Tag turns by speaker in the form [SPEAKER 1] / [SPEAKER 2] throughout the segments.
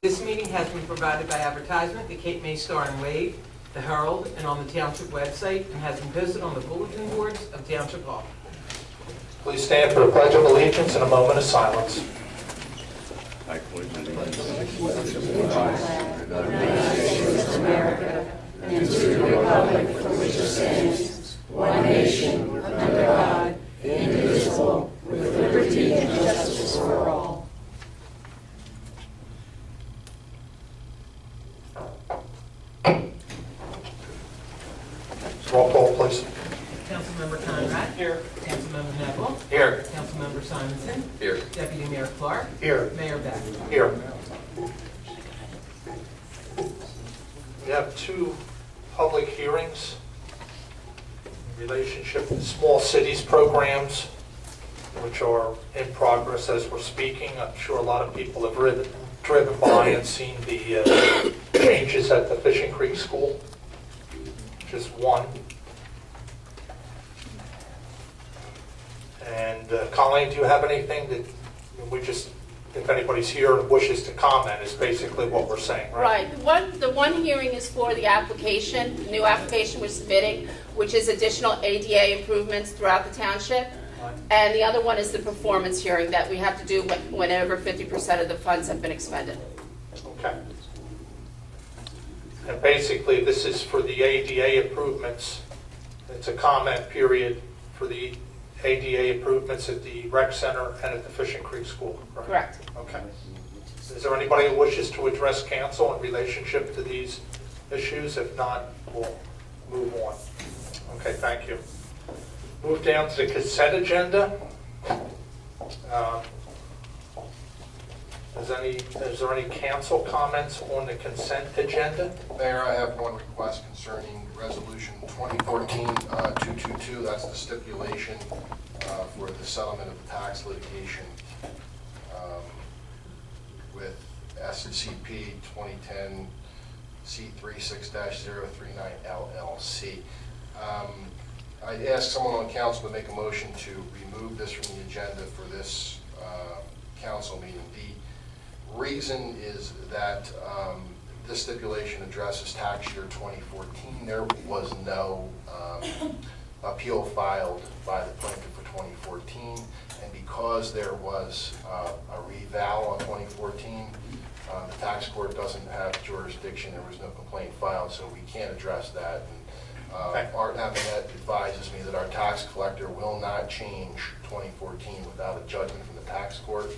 [SPEAKER 1] This meeting has been provided by advertisement, the Cape May Star and Wave, the Herald, and on the Township website, and has been posted on the bulletin boards of Township Hall.
[SPEAKER 2] Please stand for the Pledge of Allegiance and a moment of silence.
[SPEAKER 3] I pledge
[SPEAKER 4] United States of America, and to the republic for which it stands, one nation, under God, indivisible, with liberty and justice for all.
[SPEAKER 2] Roll call, please.
[SPEAKER 1] Councilmember Conrad. Here. Councilmember Neville.
[SPEAKER 2] Here.
[SPEAKER 1] Councilmember Simonson.
[SPEAKER 2] Here.
[SPEAKER 1] Deputy Mayor Clark.
[SPEAKER 2] Here.
[SPEAKER 1] Mayor Beck.
[SPEAKER 2] Here. We have two public hearings in relationship to small cities programs, which are in progress as we're speaking. I'm sure a lot of people have driven by and seen the changes at the Fishing Creek School. Just one. And Colleen, do you have anything that we just, if anybody's here and wishes to comment, is basically what we're saying, right?
[SPEAKER 5] Right. The one hearing is for the application, the new application we're submitting, which is additional ADA improvements throughout the township. And the other one is the performance hearing that we have to do whenever 50% of the funds have been expended.
[SPEAKER 2] Okay. And basically, this is for the ADA improvements. It's a comment period for the ADA improvements at the rec center and at the Fishing Creek School, right?
[SPEAKER 5] Correct.
[SPEAKER 2] Okay. Is there anybody who wishes to address council in relationship to these issues? If not, we'll move on. Okay, thank you. Move down to the consent agenda. Is there any council comments on the consent agenda?
[SPEAKER 6] Mayor, I have one request concerning Resolution 2014-222. That's the stipulation for the settlement of tax litigation with SCP 2010 C36-039 LLC. I'd ask someone on council to make a motion to remove this from the agenda for this council meeting. The reason is that this stipulation addresses tax year 2014. There was no appeal filed by the plaintiff for 2014, and because there was a reval on 2014, the tax court doesn't have jurisdiction. There was no complaint filed, so we can't address that. And, Art Abinet advises me that our tax collector will not change 2014 without a judgment from the tax court.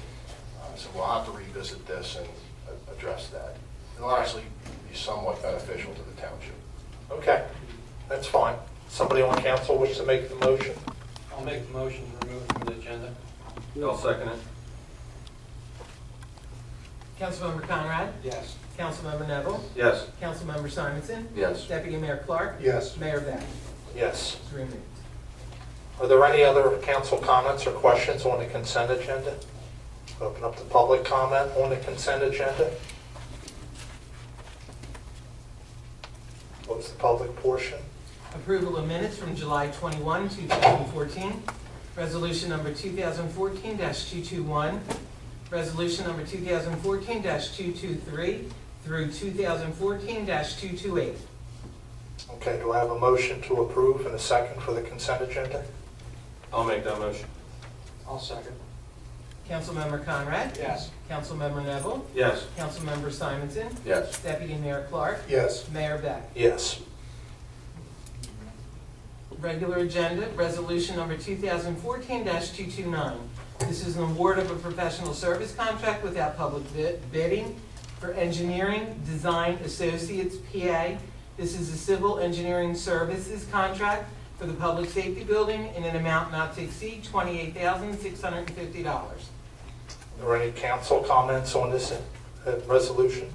[SPEAKER 6] So we'll have to revisit this and address that. It'll actually be somewhat beneficial to the township.
[SPEAKER 2] Okay, that's fine. Somebody on council wish to make the motion?
[SPEAKER 7] I'll make the motion to remove it from the agenda.
[SPEAKER 3] I'll second it.
[SPEAKER 1] Councilmember Conrad.
[SPEAKER 7] Yes.
[SPEAKER 1] Councilmember Neville.
[SPEAKER 3] Yes.
[SPEAKER 1] Councilmember Simonson.
[SPEAKER 3] Yes.
[SPEAKER 1] Deputy Mayor Clark.
[SPEAKER 2] Yes.
[SPEAKER 1] Mayor Beck.
[SPEAKER 2] Yes.
[SPEAKER 1] It's removed.
[SPEAKER 2] Are there any other council comments or questions on the consent agenda? Open up the public comment on the consent agenda. Close the public portion.
[SPEAKER 1] Approval of minutes from July 21, 2014. Resolution number 2014-221. Resolution number 2014-223 through 2014-228.
[SPEAKER 2] Okay, do I have a motion to approve and a second for the consent agenda?
[SPEAKER 3] I'll make that motion.
[SPEAKER 7] I'll second.
[SPEAKER 1] Councilmember Conrad.
[SPEAKER 7] Yes.
[SPEAKER 1] Councilmember Neville.
[SPEAKER 3] Yes.
[SPEAKER 1] Councilmember Simonson.
[SPEAKER 3] Yes.
[SPEAKER 1] Deputy Mayor Clark.
[SPEAKER 2] Yes.
[SPEAKER 1] Mayor Beck.
[SPEAKER 2] Yes.
[SPEAKER 1] Regular agenda, resolution number 2014-229. This is an award of a professional service contract without public bidding for Engineering Design Associates, PA. This is a civil engineering services contract for the Public Safety Building in an amount not to exceed $28,650.
[SPEAKER 2] Are there any council comments on this resolution?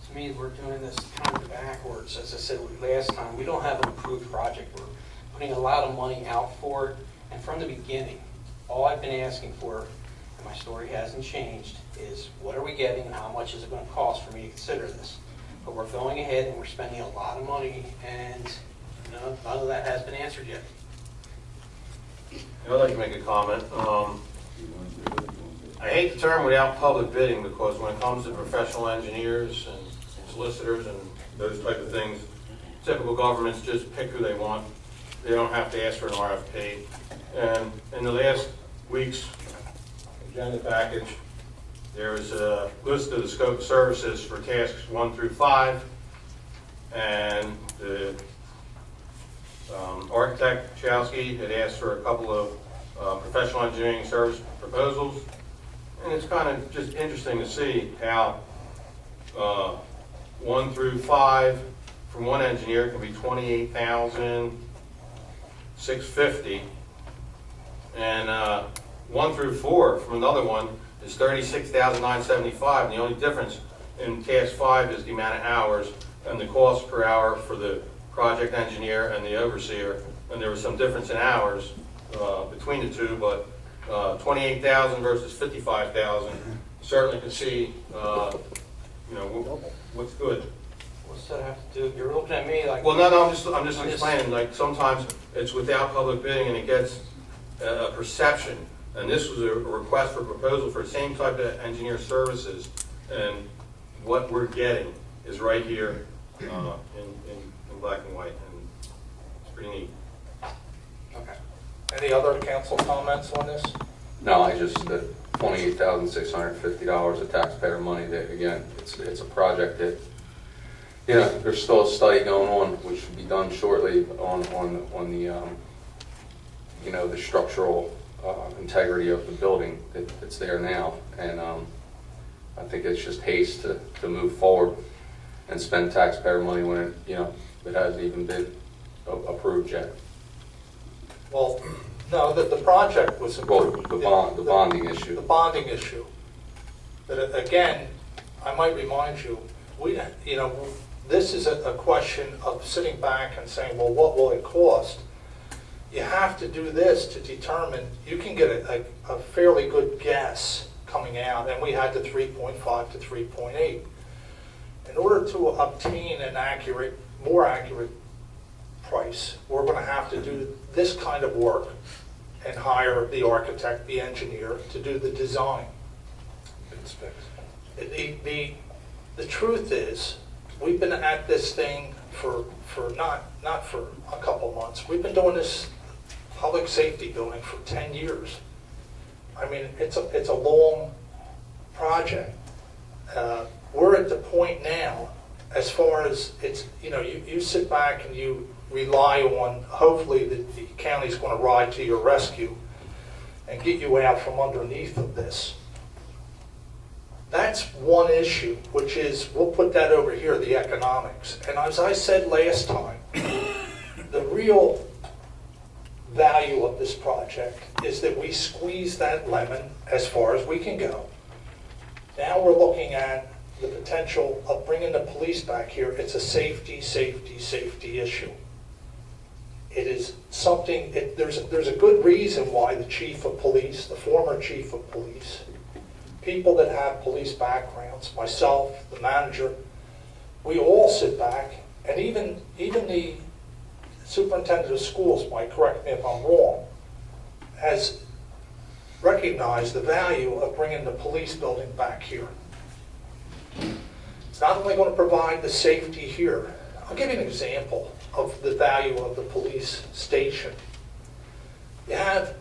[SPEAKER 7] To me, we're doing this kind of backwards. As I said last time, we don't have an approved project. We're putting a lot of money out for it. And from the beginning, all I've been asking for, and my story hasn't changed, is what are we getting and how much is it going to cost for me to consider this? But we're going ahead and we're spending a lot of money, and none of that has been answered yet.
[SPEAKER 3] I'd like to make a comment. I hate the term without public bidding, because when it comes to professional engineers and solicitors and those type of things, typical governments just pick who they want. They don't have to ask for an RFP. And in the last week's agenda package, there was a list of the scope of services for tasks 1 through 5, and the architect Chowski had asked for a couple of professional engineering service proposals, and it's kind of just interesting to see how 1 through 5 from one engineer can be $28,650, and 1 through 4 from another one is $36,975, and the only difference in task 5 is the amount of hours and the cost per hour for the project engineer and the overseer, and there was some difference in hours between the two, but 28,000 versus 55,000, certainly can see, what's good.
[SPEAKER 7] What's that have to do? You're looking at me like.
[SPEAKER 3] Well, no, I'm just explaining, like, sometimes it's without public bidding and it gets a perception. And this was a request for proposal for the same type of engineer services, and what we're getting is right here in black and white, and it's pretty neat.
[SPEAKER 2] Okay. Any other council comments on this?
[SPEAKER 8] No, I just, the $28,650 of taxpayer money, that, again, it's a project that, there's still a study going on, which should be done shortly on the, the structural integrity of the building that's there now. And I think it's just haste to move forward and spend taxpayer money when it hasn't even been approved yet.
[SPEAKER 2] Well, no, the project was approved.
[SPEAKER 8] Well, the bonding issue.
[SPEAKER 2] The bonding issue. But again, I might remind you, this is a question of sitting back and saying, well, what will it cost? You have to do this to determine, you can get a fairly good guess coming out, and we had the 3.5 to 3.8. In order to obtain an more accurate price, we're going to have to do this kind of work and hire the architect, the engineer, to do the design. The truth is, we've been at this thing for not for a couple months. We've been doing this public safety building for 10 years. I mean, it's a long project. We're at the point now, as far as it's, you sit back and you rely on, hopefully, that the county's going to ride to your rescue and get you out from underneath of this. That's one issue, which is, we'll put that over here, the economics. And as I said last time, the real value of this project is that we squeeze that lemon as far as we can go. Now we're looking at the potential of bringing the police back here. It's a safety issue. It is something, there's a good reason why the chief of police, the former chief of police, people that have police backgrounds, myself, the manager, we all sit back, and even the superintendent of schools, might correct me if I'm wrong, has recognized the value of bringing the police building back here. It's not only going to provide the safety here. I'll give you an example of the value of the police station. You have,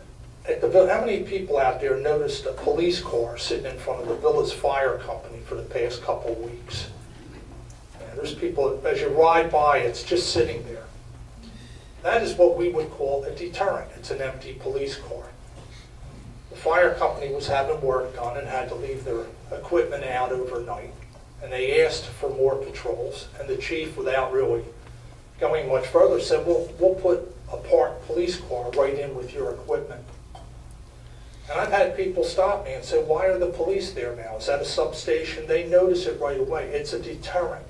[SPEAKER 2] how many people out there noticed a police car sitting in front of the Village Fire Company for the past couple of weeks? And there's people, as you ride by, it's just sitting there. That is what we would call a deterrent. It's an empty police car. The fire company was having work done and had to leave their equipment out overnight. And they asked for more patrols. And the chief, without really going much further, said, well, we'll put a parked police car right in with your equipment. And I've had people stop me and say, why are the police there now? Is that a substation? They notice it right away. It's a deterrent.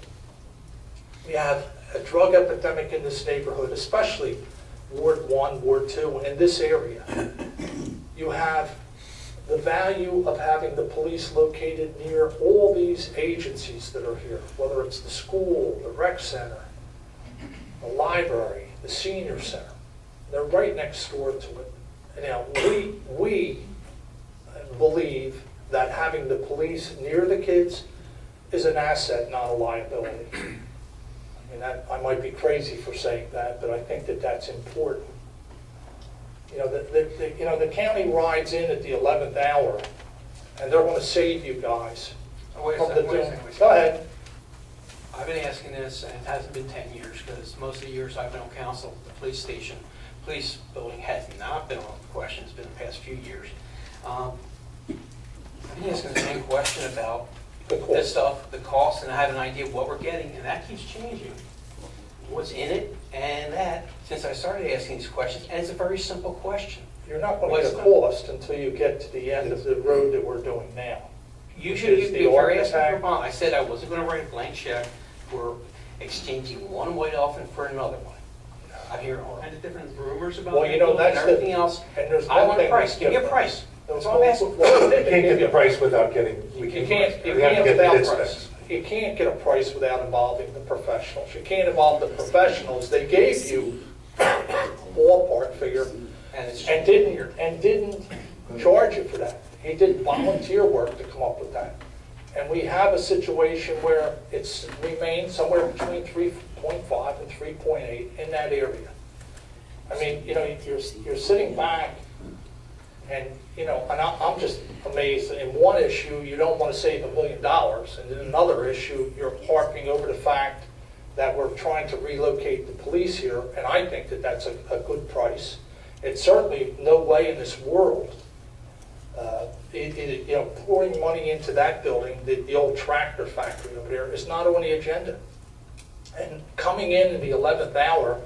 [SPEAKER 2] We have a drug epidemic in this neighborhood, especially Ward 1, Ward 2, in this area. You have the value of having the police located near all these agencies that are here, whether it's the school, the rec center, the library, the senior center. They're right next door to it. And now we believe that having the police near the kids is an asset, not a liability. I mean, I might be crazy for saying that, but I think that that's important. You know, the county rides in at the 11th hour, and they're going to save you guys.
[SPEAKER 7] Wait a
[SPEAKER 2] from the
[SPEAKER 7] second, wait a
[SPEAKER 2] doom.
[SPEAKER 7] second, wait a
[SPEAKER 2] Go
[SPEAKER 7] second.
[SPEAKER 2] ahead.
[SPEAKER 7] I've been asking this, and it hasn't been 10 years, because most of the years I've been on council, the police station, police building has not been on the question. It's been the past few years. I've been asking the same question about this stuff, the cost, and I have an idea of what we're getting, and that keeps changing. What's in it, and that, since I started asking these questions, and it's a very simple question.
[SPEAKER 2] You're not going to get a cost until you get to the end of the road that we're doing now.
[SPEAKER 7] Usually,
[SPEAKER 2] Is the
[SPEAKER 7] if you're asking for a
[SPEAKER 2] architect-
[SPEAKER 7] bond, I said I wasn't going to write a blank check for exchanging one white elephant for another one. I hear all kinds of different rumors about
[SPEAKER 2] Well,
[SPEAKER 7] that
[SPEAKER 2] you know,
[SPEAKER 7] building and
[SPEAKER 2] that's the-
[SPEAKER 7] everything else.
[SPEAKER 2] And there's
[SPEAKER 7] I
[SPEAKER 2] one
[SPEAKER 7] want a
[SPEAKER 2] thing
[SPEAKER 7] price.
[SPEAKER 2] that's
[SPEAKER 7] Give me a
[SPEAKER 2] different.
[SPEAKER 7] price. That's all I'm asking.
[SPEAKER 2] Well,
[SPEAKER 9] You can't get the price without getting,
[SPEAKER 2] You can't
[SPEAKER 9] we have to
[SPEAKER 2] get
[SPEAKER 9] get the
[SPEAKER 2] without
[SPEAKER 9] bid
[SPEAKER 2] price.
[SPEAKER 9] specs.
[SPEAKER 2] You can't get a price without involving the professionals. You can't involve the professionals. They gave you a ballpark figure
[SPEAKER 7] And it's
[SPEAKER 2] and didn't charge you for that. He did volunteer work to come up with that. And we have a situation where it's remained somewhere between 3.5 and 3.8 in that area. I mean, you know, you're sitting back and, you know, and I'm just amazed. In one issue, you don't want to save $1 million. And in another issue, you're harping over the fact that we're trying to relocate the police here. And I think that that's a good price. It's certainly no way in this world, you know, pouring money into that building, the old tractor factory over there, is not on the agenda. And coming in the 11th hour,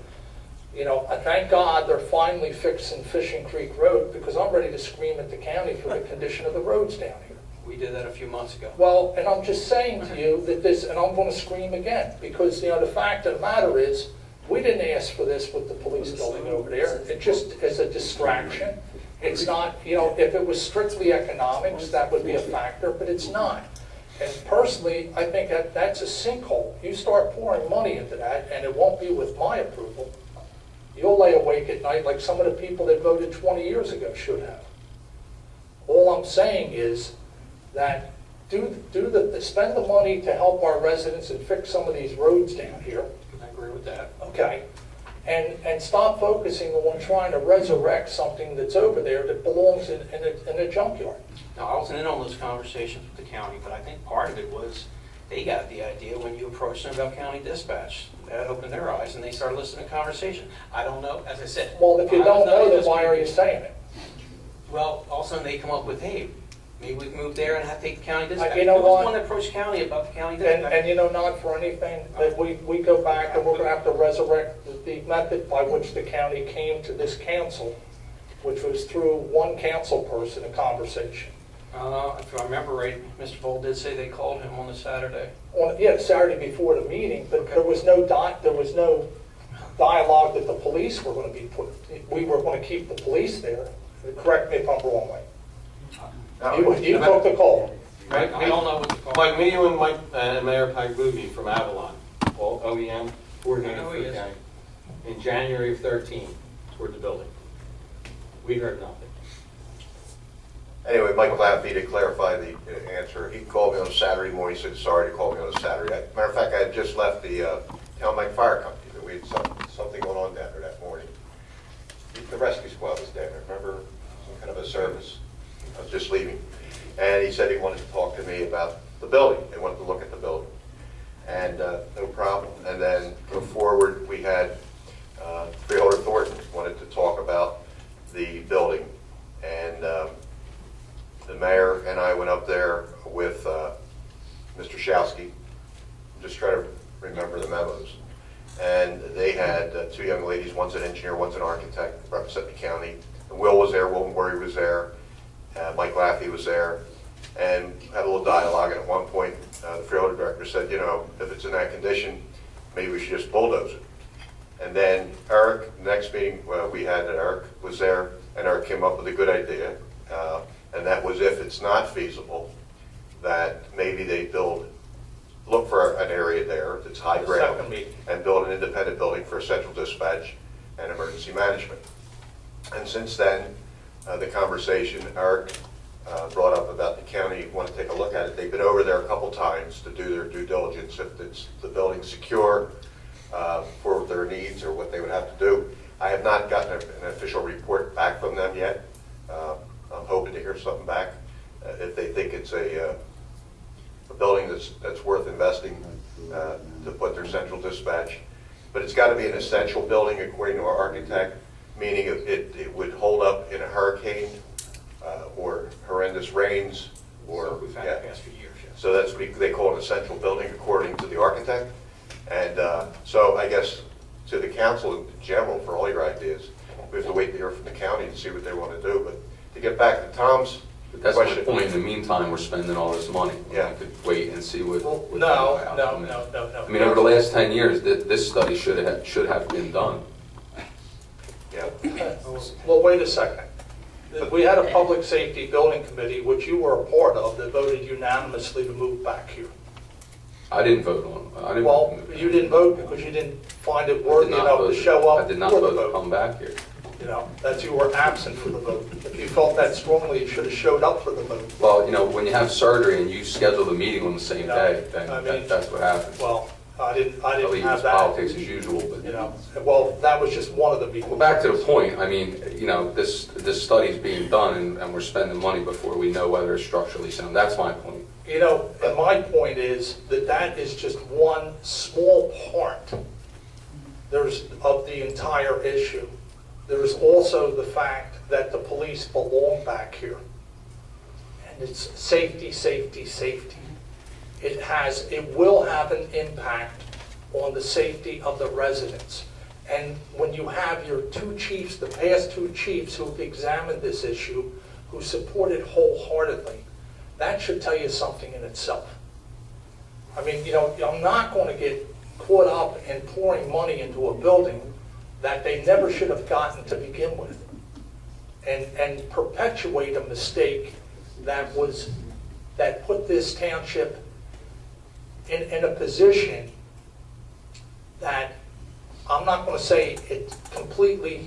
[SPEAKER 2] you know, I thank God they're finally fixing Fishing Creek Road, because I'm ready to scream at the county for the condition of the roads down here.
[SPEAKER 7] We did that a few months ago.
[SPEAKER 2] Well, and I'm just saying to you that this, and I'm going to scream again, because, you know, the fact of the matter is, we didn't ask for this with the police building over there. It just is a distraction. It's not, you know, if it was strictly economics, that would be a factor, but it's not. And personally, I think that that's a sinkhole. You start pouring money into that, and it won't be with my approval. You'll lay awake at night like some of the people that voted 20 years ago should have. All I'm saying is that spend the money to help our residents and fix some of these roads down here.
[SPEAKER 7] I agree with that.
[SPEAKER 2] Okay, and stop focusing on trying to resurrect something that's over there that belongs in a junkyard.
[SPEAKER 7] Now, I wasn't in on those conversations with the county, but I think part of it was they got the idea when you approached them about county dispatch. That opened their eyes, and they started listening to conversation. I don't know, as I said.
[SPEAKER 2] Well, if you
[SPEAKER 7] I was
[SPEAKER 2] don't
[SPEAKER 7] not
[SPEAKER 2] know,
[SPEAKER 7] in
[SPEAKER 2] then
[SPEAKER 7] this
[SPEAKER 2] why are you
[SPEAKER 7] meeting.
[SPEAKER 2] saying it?
[SPEAKER 7] Well, all of a sudden they come up with, hey, maybe we can move there and have to take the county dispatch.
[SPEAKER 2] You know
[SPEAKER 7] Who was
[SPEAKER 2] what?
[SPEAKER 7] the one that approached county about the county dispatch?
[SPEAKER 2] And you know, not for anything, that we go back and we're gonna have to resurrect the method by which the county came to this council, which was through one council person, a conversation.
[SPEAKER 7] If I remember right, Mr. Vold did say they called him on the Saturday.
[SPEAKER 2] Yeah, Saturday before the meeting, but there was no dialogue that the police were gonna be we were gonna keep the police there. Correct me if I'm wrong, Mike. You took the call.
[SPEAKER 3] Right,
[SPEAKER 7] I don't know what to call
[SPEAKER 3] Mike,
[SPEAKER 7] it.
[SPEAKER 3] me, you, and Mike, and Mayor Paglugi from Avalon, all OEM, coordinated
[SPEAKER 7] I know
[SPEAKER 3] for
[SPEAKER 7] he
[SPEAKER 3] the
[SPEAKER 7] is.
[SPEAKER 3] county, in January of 13, toward the building. We heard nothing.
[SPEAKER 10] Anyway, Michael Laffey, to clarify the answer, he called me on a Saturday morning, he said sorry to call me on a Saturday. Matter of fact, I had just left the Town Mike Fire Company, that we had something going on down there that morning. The rescue squad was down there, remember, some kind of a service. I was just leaving. And he said he wanted to talk to me about the building, they wanted to look at the building. And no problem. And then go forward, we had Freeholder Thornton wanted to talk about the building. And the mayor and I went up there with Mr. Showski, just try to remember the memos. And they had two young ladies, one's an engineer, one's an architect, representing the county. And Will was there, Will Murray was there, Mike Laffey was there, and had a little dialogue. And at one point, the freeholder director said, you know, if it's in that condition, maybe we should just bulldoze it. And then Eric, the next meeting we had, Eric was there, and Eric came up with a good idea. And that was, if it's not feasible, that maybe they look for an area there that's high ground and build an independent building for central dispatch and emergency management. And since then, the conversation, Eric brought up about the county want to take a look at it. They've been over there a couple times to do their due diligence if it's the building secure for their needs or what they would have to do. I have not gotten an official report back from them yet. I'm hoping to hear something back if they think it's a building that's worth investing to put their central dispatch. But it's got to be an essential building according to our architect, meaning it would hold up in a hurricane or horrendous rains. Or
[SPEAKER 7] We've had the past few years, yes.
[SPEAKER 10] So that's what they call an essential building according to the architect. And so I guess to the council in general, for all your ideas, we have to wait to hear from the county and see what they want to do. But to get back to Tom's
[SPEAKER 8] That's my
[SPEAKER 10] question.
[SPEAKER 8] point. In the meantime, we're spending all this money.
[SPEAKER 10] Yeah.
[SPEAKER 8] We could wait and see what.
[SPEAKER 7] Well,
[SPEAKER 8] what
[SPEAKER 7] no.
[SPEAKER 8] I mean, over the last 10 years, this study should have been done.
[SPEAKER 10] Yeah.
[SPEAKER 2] Well, wait a second. We had a public safety building committee, which you were a part of, that voted unanimously to move back here.
[SPEAKER 8] I didn't vote on. I didn't.
[SPEAKER 2] Well, you didn't vote because you didn't find it
[SPEAKER 8] I did
[SPEAKER 2] worthy
[SPEAKER 8] not
[SPEAKER 2] enough
[SPEAKER 8] vote-
[SPEAKER 2] to show up
[SPEAKER 8] I did not
[SPEAKER 2] for the
[SPEAKER 8] vote to
[SPEAKER 2] vote.
[SPEAKER 8] come back here.
[SPEAKER 2] You know, that you were absent from the vote. If you felt that strongly, you should have showed up for the vote.
[SPEAKER 8] Well, when you have surgery and you schedule the meeting on the same
[SPEAKER 2] No,
[SPEAKER 8] day, then
[SPEAKER 2] I mean-
[SPEAKER 8] that's what happens.
[SPEAKER 2] Well, I didn't
[SPEAKER 8] I believe
[SPEAKER 2] have
[SPEAKER 8] it's
[SPEAKER 2] that.
[SPEAKER 8] politics as usual, but.
[SPEAKER 2] You know, well, that was just one of the meetings.
[SPEAKER 8] Well, back to the point, I mean, this study's being done and we're spending money before we know whether it's structurally sound. That's my point.
[SPEAKER 2] You know, and my point is that is just one small part of the entire issue. There's also the fact that the police belong back here. And it's safety, safety, safety. It will have an impact on the safety of the residents. And when you have your two chiefs, the past two chiefs who've examined this issue, who support it wholeheartedly, that should tell you something in itself. I mean, I'm not going to get caught up in pouring money into a building that they never should have gotten to begin with, and perpetuate a mistake that put this township in a position that I'm not going to say it completely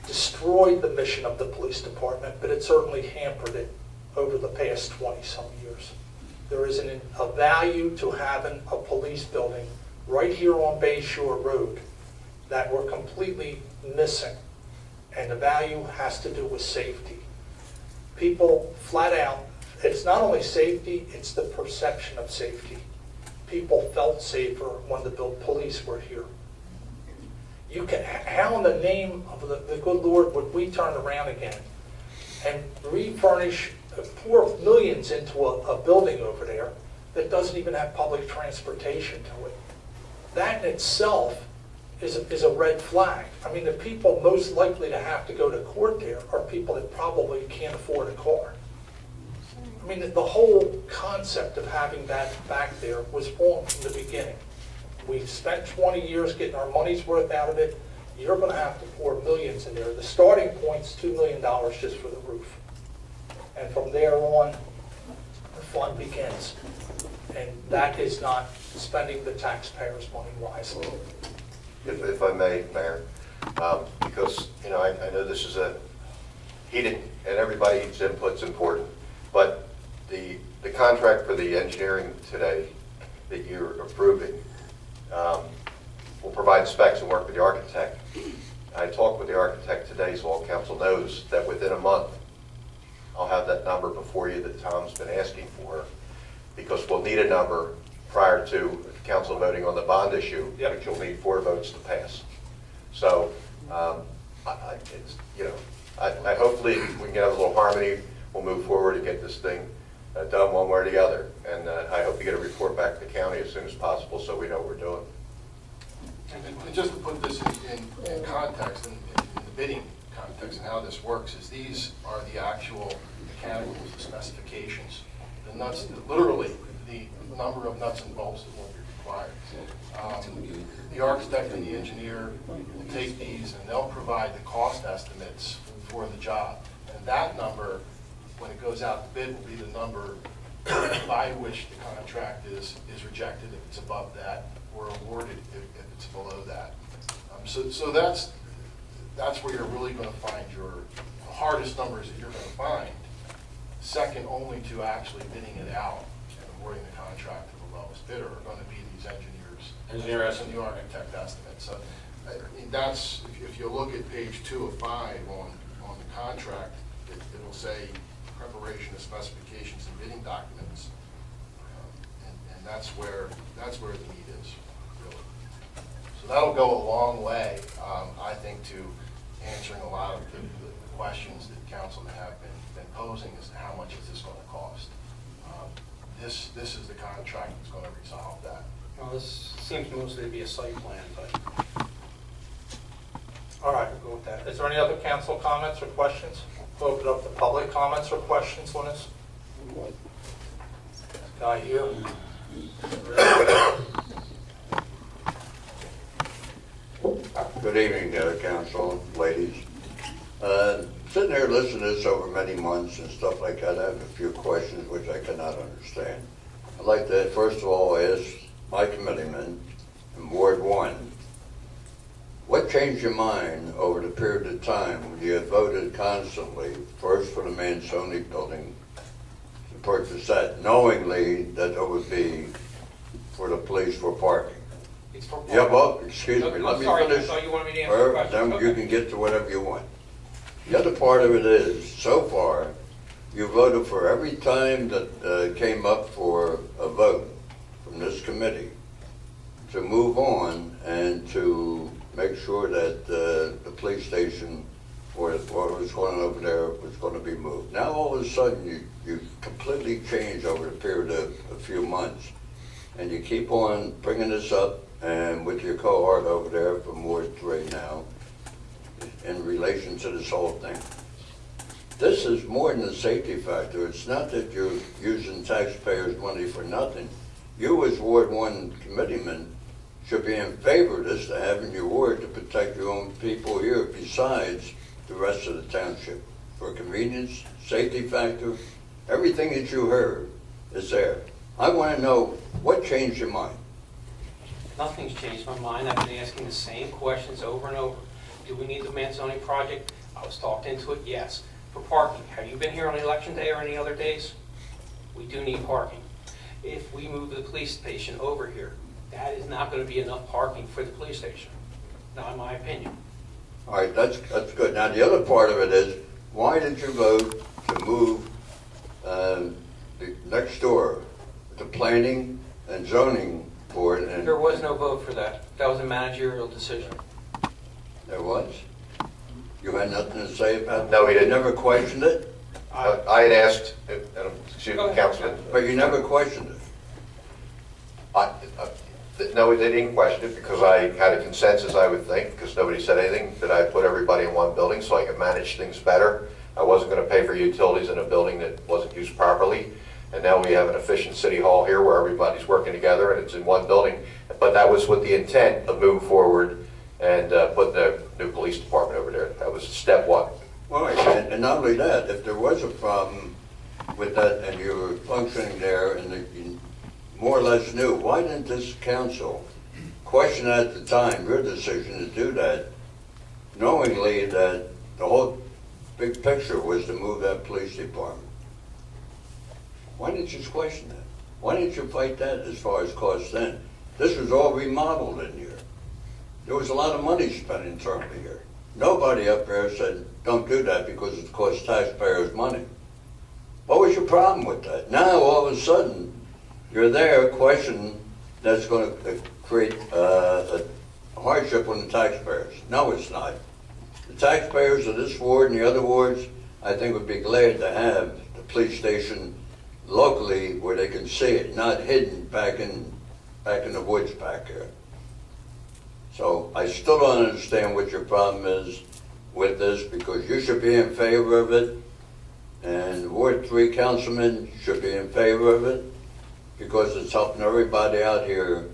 [SPEAKER 2] destroyed the mission of the police department, but it certainly hampered it over the past 20-some years. There is a value to having a police building right here on Bay Shore Road that we're completely missing, and the value has to do with safety. People flat out, it's not only safety, it's the perception of safety. People felt safer when the police were here. How in the name of the good Lord would we turn around again and refurnish, pour millions into a building over there that doesn't even have public transportation to it? That in itself is a red flag. I mean, the people most likely to have to go to court there are people that probably can't afford a car. I mean, the whole concept of having that back there was wrong from the beginning. We've spent 20 years getting our money's worth out of it. You're going to have to pour millions in there. The starting point's $2 million just for the roof. And from there on, the fun begins. And that is not spending the taxpayers' money wisely.
[SPEAKER 10] If I may, Mayor, because, I know this is a heated, and everybody's input's important, but the contract for the engineering today that you're approving will provide specs and work with the architect. I talked with the architect today, so all council knows that within a month, I'll have that number before you that Tom's been asking for, because we'll need a number prior to council voting on the bond issue,
[SPEAKER 2] Yep.
[SPEAKER 10] which you'll need 4 votes to pass. So, I hopefully we can have a little harmony. We'll move forward and get this thing done one way or the other. And I hope to get a report back to the county as soon as possible so we know what we're doing.
[SPEAKER 6] And just to put this in context, in the bidding context and how this works, is these are the actual mechanicals, the specifications, the nuts, literally the number of nuts and bolts that will be required. The architect and the engineer will take these and they'll provide the cost estimates for the job. And that number, when it goes out to bid, will be the number by which the contract is rejected if it's above that, or awarded if it's below that. So that's where you're really going to find the hardest numbers that you're going to find. second only to actually bidding it out and awarding the contract to the lowest bidder are going to be these engineers and the architect estimate. So that's, if you look at page 2 of 5 on the contract, it'll say preparation of specifications and bidding documents, and that's where the need is, really. So that'll go a long way, I think, to answering a lot of the questions that councilmen have been posing as to how much is this going to cost. This is the contract that's going to resolve that.
[SPEAKER 7] Well, this seems mostly to be a site plan, but
[SPEAKER 2] All right.
[SPEAKER 7] we'll go with that.
[SPEAKER 2] Is there any other council comments or questions? We'll open up to public comments or questions on this. Guy here.
[SPEAKER 9] Good evening, council, ladies. Sitting there listening to this over many months and stuff like that, I have a few questions which I cannot understand. I'd like to, first of all, ask my committeeman in Ward 1, what changed your mind over the period of time when you had voted constantly, first for the Manzoni building, to purchase that, knowingly that it would be for the police for parking?
[SPEAKER 7] It's for
[SPEAKER 9] Yeah, well, excuse me, let me
[SPEAKER 7] Sorry, I
[SPEAKER 9] finish.
[SPEAKER 7] thought you wanted me to answer the
[SPEAKER 9] Or
[SPEAKER 7] question.
[SPEAKER 9] then you can get to whatever you want. The other part of it is, so far, you voted for every time that came up for a vote from this committee to move on and to make sure that the police station or what was going on over there was going to be moved. Now all of a sudden you completely change over the period of a few months, and you keep on bringing this up and with your cohort over there from Ward 3 now in relation to this whole thing. This is more than a safety factor. It's not that you're using taxpayers' money for nothing. You as Ward 1 committeeman should be in favor of this, to have in your ward to protect your own people here besides the rest of the township. For convenience, safety factor, everything that you heard is there. I want to know what changed your mind.
[SPEAKER 7] Nothing's changed my mind. I've been asking the same questions over and over. Do we need the Manzoni project? I was talked into it, yes. For parking, have you been here on election day or any other days? We do need parking. If we move the police station over here, that is not going to be enough parking for the police station, not in my opinion.
[SPEAKER 9] All right, that's good. Now, the other part of it is, why did you vote to move the next door, the planning and zoning board? And
[SPEAKER 7] There was no vote for that. That was a managerial decision.
[SPEAKER 9] there was? You had nothing to say about it?
[SPEAKER 10] No, we didn't.
[SPEAKER 9] You never questioned it?
[SPEAKER 10] I had asked, excuse
[SPEAKER 7] Go
[SPEAKER 10] me,
[SPEAKER 7] ahead.
[SPEAKER 10] Councilman,
[SPEAKER 9] But you never questioned it?
[SPEAKER 10] no, they didn't question it because I had a consensus, I would think, because nobody said anything, that I put everybody in one building so I could manage things better. I wasn't going to pay for utilities in a building that wasn't used properly. And now we have an efficient city hall here where everybody's working together and it's in one building. But that was with the intent of moving forward and putting the new police department over there. That was step one.
[SPEAKER 9] Well, and not only that, if there was a problem with that and you were functioning there and you more or less knew, why didn't this council question at the time your decision to do that, knowingly that the whole big picture was to move that police department? Why didn't you question that? Why didn't you fight that as far as costs then? This was all remodeled in here. There was a lot of money spent internally here. Nobody up there said, don't do that because it costs taxpayers money. What was your problem with that? Now, all of a sudden, you're there questioning that's going to create a hardship on the taxpayers. No, it's not. The taxpayers of this ward and the other wards, I think, would be glad to have the police station locally where they can see it, not hidden back in the woods back here. So I still don't understand what your problem is with this, because you should be in favor of it, and Ward 3 councilmen should be in favor of it, because it's helping everybody out here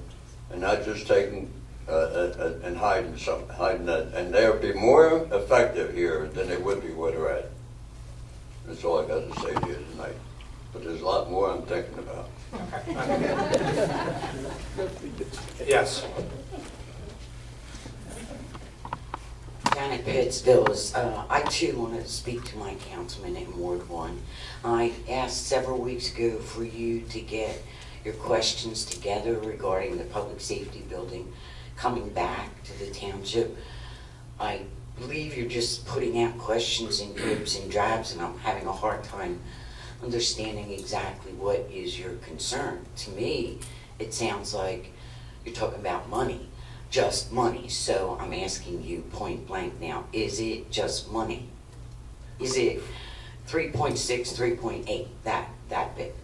[SPEAKER 9] and not just taking and hiding that. And they'll be more effective here than they would be where they're at. That's all I got to say to you tonight. But there's a lot more I'm thinking about.
[SPEAKER 2] Yes.
[SPEAKER 11] down at Pitts Villas. I too want to speak to my councilman in Ward 1. I asked several weeks ago for you to get your questions together regarding the public safety building coming back to the township. I believe you're just putting out questions in dribs and drabs, and I'm having a hard time understanding exactly what is your concern. To me, it sounds like you're talking about money. Just money. So I'm asking you point blank now, is it just money? Is it 3.6, 3.8, that bit?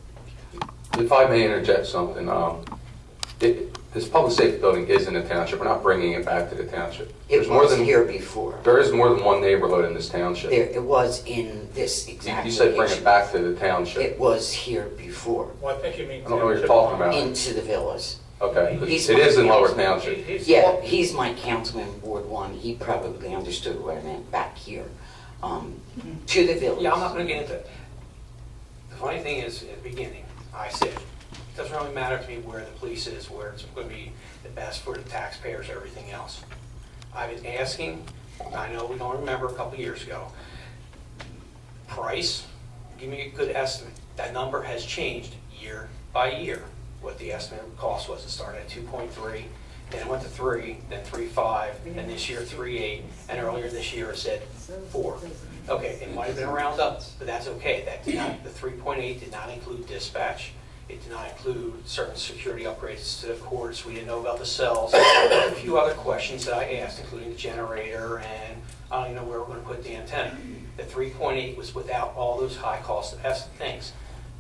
[SPEAKER 8] If I may interject something, this public safety building is in the township. We're not bringing it back to the township.
[SPEAKER 11] It was here before.
[SPEAKER 8] There is more than one neighborhood in this township.
[SPEAKER 11] It was in this exact
[SPEAKER 8] You said bring
[SPEAKER 11] location.
[SPEAKER 8] it back to the township.
[SPEAKER 11] It was here before,
[SPEAKER 2] Well, I think you mean.
[SPEAKER 8] I don't know what you're talking about.
[SPEAKER 11] into the villas.
[SPEAKER 8] Okay,
[SPEAKER 11] He's
[SPEAKER 8] it is in
[SPEAKER 11] my
[SPEAKER 8] Lower
[SPEAKER 11] councilman.
[SPEAKER 8] Township.
[SPEAKER 11] Yeah, he's my councilman, Ward 1. He probably understood what I meant back here, to the villas.
[SPEAKER 7] Yeah, I'm not going to get into it. The funny thing is, at the beginning, I said, it doesn't really matter to me where the police is, where it's going to be the best for the taxpayers, everything else. I've been asking, I know we don't remember a couple years ago, price, give me a good estimate. That number has changed year by year, what the estimate cost was. It started at 2.3, then it went to 3, then 3.5, and this year 3.8, and earlier this year it said 4. Okay, it might have been a round up, but that's okay. That did not, the 3.8 did not include dispatch. It did not include certain security upgrades to the courts. We didn't know about the cells. A few other questions that I asked, including the generator, and I don't even know where we're going to put the antenna. The 3.8 was without all those high cost things.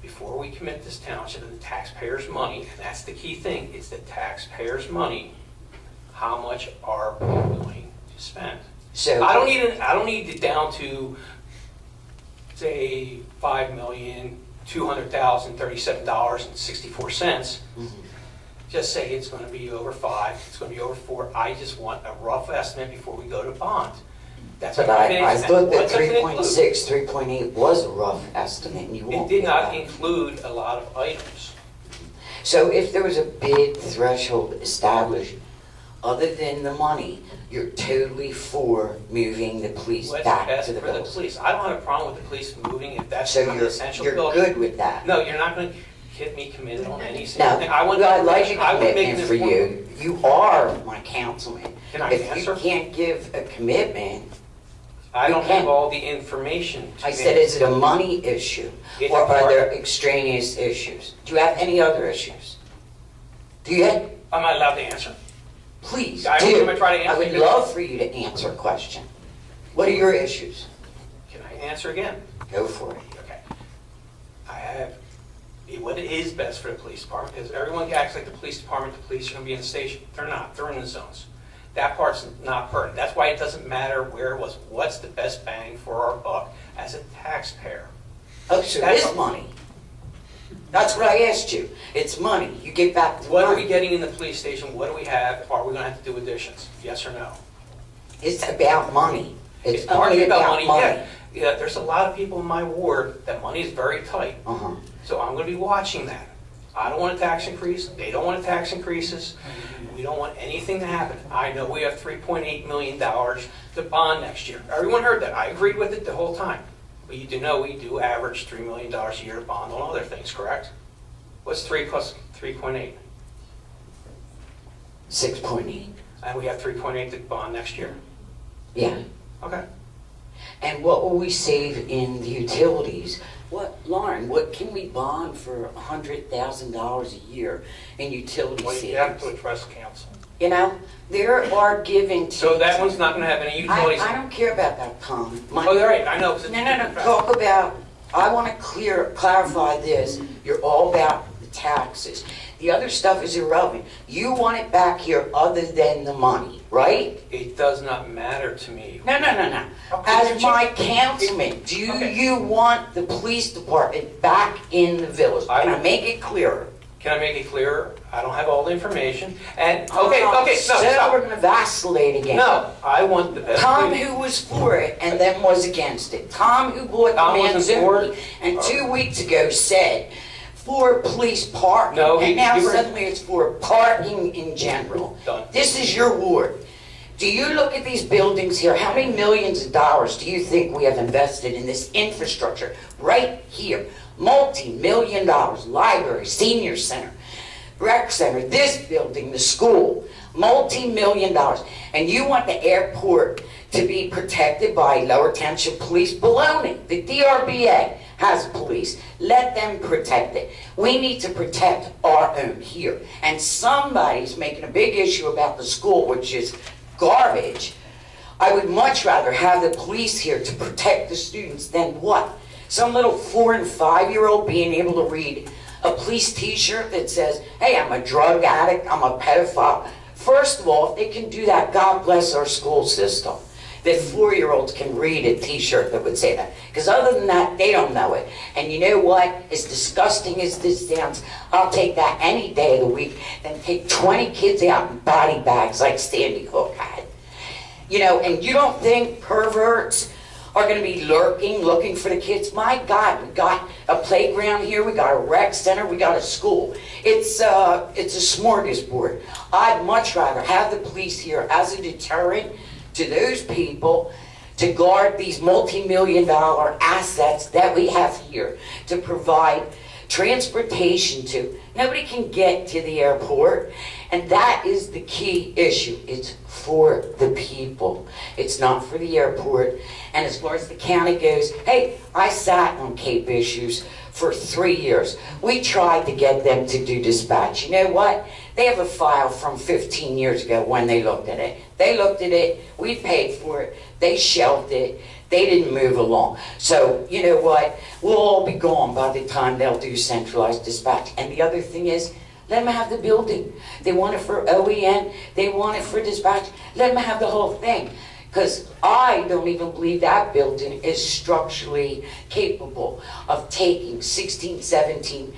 [SPEAKER 7] Before we commit this township and the taxpayers' money, and that's the key thing, it's the taxpayers' money, how much are we willing to spend?
[SPEAKER 11] So
[SPEAKER 7] I don't need it down to, say, $5,200,037.64. Just say it's going to be over 5, it's going to be over 4. I just want a rough estimate before we go to bond. That's
[SPEAKER 11] But
[SPEAKER 7] what
[SPEAKER 11] I thought that
[SPEAKER 7] What does it
[SPEAKER 11] 3.6, 3.8 was a rough estimate, and you
[SPEAKER 7] include?
[SPEAKER 11] won't
[SPEAKER 7] It did
[SPEAKER 11] get
[SPEAKER 7] not
[SPEAKER 11] that.
[SPEAKER 7] include a lot of items.
[SPEAKER 11] So if there was a bid threshold established, other than the money, you're totally for moving the police
[SPEAKER 7] What's
[SPEAKER 11] back
[SPEAKER 7] best
[SPEAKER 11] to the
[SPEAKER 7] for the
[SPEAKER 11] villas.
[SPEAKER 7] police? I don't have a problem with the police moving if that's
[SPEAKER 11] So
[SPEAKER 7] an essential
[SPEAKER 11] you're
[SPEAKER 7] building.
[SPEAKER 11] good with that?
[SPEAKER 7] No, you're not going to get me committed on any
[SPEAKER 11] No,
[SPEAKER 7] single thing. I want
[SPEAKER 11] I'd like a
[SPEAKER 7] I would make
[SPEAKER 11] commitment
[SPEAKER 7] an
[SPEAKER 11] for
[SPEAKER 7] informed-
[SPEAKER 11] you. You are my councilman.
[SPEAKER 7] Can I
[SPEAKER 11] If you
[SPEAKER 7] answer?
[SPEAKER 11] can't give a commitment,
[SPEAKER 7] I don't
[SPEAKER 11] you can.
[SPEAKER 7] have all the information. to
[SPEAKER 11] I
[SPEAKER 7] make-
[SPEAKER 11] said, is it a money issue?
[SPEAKER 7] It's
[SPEAKER 11] Or
[SPEAKER 7] a
[SPEAKER 11] are
[SPEAKER 7] part-
[SPEAKER 11] there extraneous issues? Do you have any other issues? Do you?
[SPEAKER 7] Am I allowed to answer?
[SPEAKER 11] Please,
[SPEAKER 7] I
[SPEAKER 11] do.
[SPEAKER 7] don't want to try to answer
[SPEAKER 11] I would
[SPEAKER 7] you.
[SPEAKER 11] love for you to answer a question. What are your issues?
[SPEAKER 7] Can I answer again?
[SPEAKER 11] Go for it.
[SPEAKER 7] Okay. I have what is best for the police department, because everyone acts like the police department, the police are going to be in the station. They're not. They're in the zones. That part's not pertinent. That's why it doesn't matter where it was. What's the best bang for our buck as a taxpayer?
[SPEAKER 11] Oh, so
[SPEAKER 7] That's
[SPEAKER 11] it's money. That's what I asked you. It's money. You get back to
[SPEAKER 7] What are
[SPEAKER 11] money.
[SPEAKER 7] we getting in the police station? What do we have? Are we going to have to do additions? Yes or no?
[SPEAKER 11] It's about money. It's
[SPEAKER 7] partly
[SPEAKER 11] only about money.
[SPEAKER 7] Yeah, there's a lot of people in my ward that money is very tight.
[SPEAKER 11] Uh-huh.
[SPEAKER 7] So I'm going to be watching that. I don't want a tax increase. They don't want a tax increases. We don't want anything to happen. I know we have $3.8 million to bond next year. Everyone heard that. I agreed with it the whole time. But you do know we do average $3 million a year to bond on other things, correct? What's 3 plus 3.8?
[SPEAKER 11] 6.8.
[SPEAKER 7] And we have 3.8 to bond next year.
[SPEAKER 11] Yeah.
[SPEAKER 7] Okay.
[SPEAKER 11] And what will we save in the utilities? Lauren, what can we bond for $100,000 a year in utility
[SPEAKER 2] Well, you have
[SPEAKER 11] savings?
[SPEAKER 2] to address council.
[SPEAKER 11] You know, there are giving.
[SPEAKER 7] So that one's not going to have any utilities.
[SPEAKER 11] I don't care about that, Tom.
[SPEAKER 7] Oh, you're right. I know.
[SPEAKER 11] No. Talk about, I want to clarify this. You're all about the taxes. The other stuff is irrelevant. You want it back here other than the money, right?
[SPEAKER 7] It does not matter to me.
[SPEAKER 11] No.
[SPEAKER 7] Okay,
[SPEAKER 11] As my councilman, do you want the police department back in the village? Can I make it clearer?
[SPEAKER 7] Can I make it clearer? I don't have all the information. And,
[SPEAKER 11] So we're
[SPEAKER 7] stop.
[SPEAKER 11] going to vacillate again.
[SPEAKER 7] No, I want the best.
[SPEAKER 11] Tom, who was for it and then was against it. Tom, who bought the
[SPEAKER 7] Tom wasn't for it.
[SPEAKER 11] Manzoni and 2 weeks ago said for police parking.
[SPEAKER 7] No,
[SPEAKER 11] and now
[SPEAKER 7] you were-
[SPEAKER 11] suddenly it's for parking in general.
[SPEAKER 7] Done.
[SPEAKER 11] This is your ward. Do you look at these buildings here? How many millions of dollars do you think we have invested in this infrastructure right here? Multi-million dollars, library, senior center, rec center, this building, the school, multi-million dollars. And you want the airport to be protected by Lower Township Police? Baloney. The DRBA has police. Let them protect it. We need to protect our own here. And somebody's making a big issue about the school, which is garbage. I would much rather have the police here to protect the students than what? Some little 4 and 5-year-old being able to read a police t-shirt that says, hey, I'm a drug addict, I'm a pedophile. First of all, if they can do that, God bless our school system. That 4-year-olds can read a t-shirt that would say that. Because other than that, they don't know it. And you know what? As disgusting as this sounds, I'll take that any day of the week than take 20 kids out in body bags like Sandy Hook had. You know, and you don't think perverts are going to be lurking, looking for the kids? My God, we got a playground here, we got a rec center, we got a school. It's a smorgasbord. I'd much rather have the police here as a deterrent to those people to guard these multi-million-dollar assets that we have here to provide transportation to. Nobody can get to the airport, and that is the key issue. It's for the people. It's not for the airport. And as far as the county goes, hey, I sat on Cape issues for 3 years. We tried to get them to do dispatch. You know what? They have a file from 15 years ago when they looked at it. They looked at it, we paid for it, they shelved it, they didn't move along. So, you know what? We'll all be gone by the time they'll do centralized dispatch. And the other thing is, let them have the building. They want it for OEN, they want it for dispatch. Let them have the whole thing. Because I don't even believe that building is structurally capable of taking 16, 17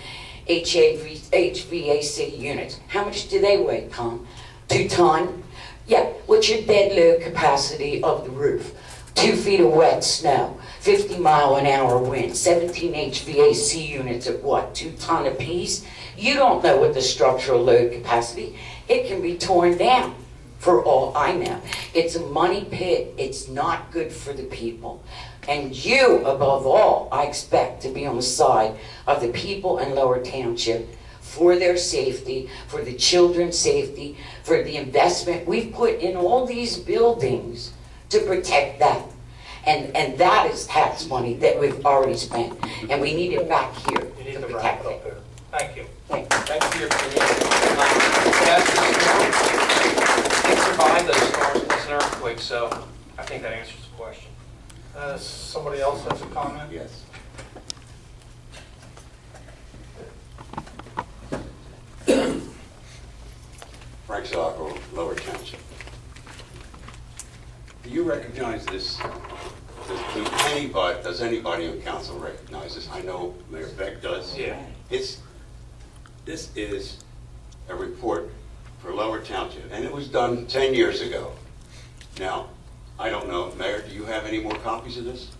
[SPEAKER 11] HVAC units. How much do they weigh, Tom? 2 ton? Yeah, what's your dead load capacity of the roof? 2 feet of wet snow, 50-mile-an-hour wind, 17 HVAC units at what, 2 ton apiece? You don't know what the structural load capacity. It can be torn down, for all I know. It's a money pit. It's not good for the people. And you, above all, I expect to be on the side of the people in Lower Township for their safety, for the children's safety, for the investment we've put in all these buildings to protect them. And that is tax money that we've already spent. And we need it back here
[SPEAKER 2] You need
[SPEAKER 11] to
[SPEAKER 2] to wrap
[SPEAKER 11] protect
[SPEAKER 2] it up
[SPEAKER 11] it.
[SPEAKER 2] there. Thank you.
[SPEAKER 7] Thank you for your opinion. It survived those storms and earthquakes, so I think that answers the question.
[SPEAKER 2] Somebody else has a comment?
[SPEAKER 12] Yes. Frank Socko, Lower Township. Do you recognize this? Does anybody on council recognize this? I know Mayor Beck does.
[SPEAKER 7] Yeah.
[SPEAKER 12] This is a report for Lower Township, and it was done 10 years ago. Now, I don't know, Mayor, do you have any more copies of this?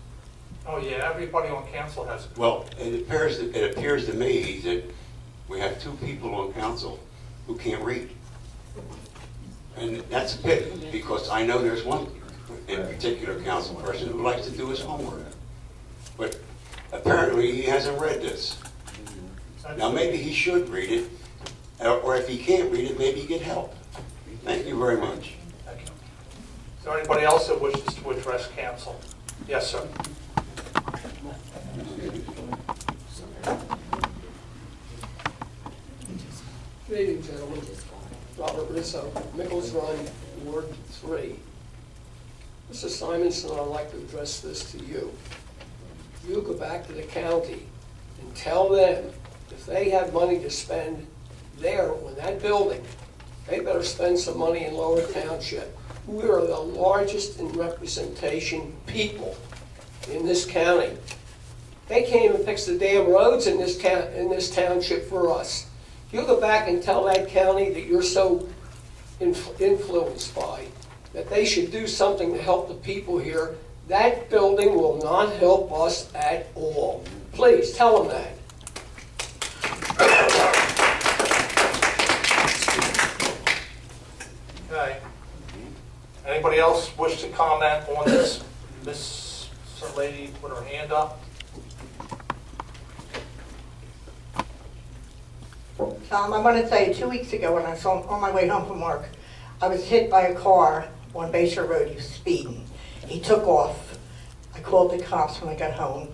[SPEAKER 2] Oh, yeah, everybody on council has it.
[SPEAKER 12] Well, it appears to me that we have 2 people on council who can't read. And that's a pity, because I know there's one in particular council person who likes to do his homework. But apparently he hasn't read this. Now maybe he should read it, or if he can't read it, maybe get help. Thank you very much.
[SPEAKER 2] Thank you. Is there anybody else that wishes to address council? Yes, sir.
[SPEAKER 13] Good evening, gentlemen. Robert Rizzo, Mickles Run, Ward 3. Mr. Simonson, I'd like to address this to you. You go back to the county and tell them if they have money to spend there on that building, they better spend some money in Lower Township. We are the largest in representation people in this county. They can't even fix the damn roads in this township for us. You go back and tell that county that you're so influenced by, that they should do something to help the people here. That building will not help us at all. Please, tell them that.
[SPEAKER 2] Okay. Anybody else wish to comment on this? Miss lady with her hand up.
[SPEAKER 14] I want to tell you, 2 weeks ago when I was on my way home from work, I was hit by a car on Bayshore Road. He was speeding. He took off. I called the cops when I got home.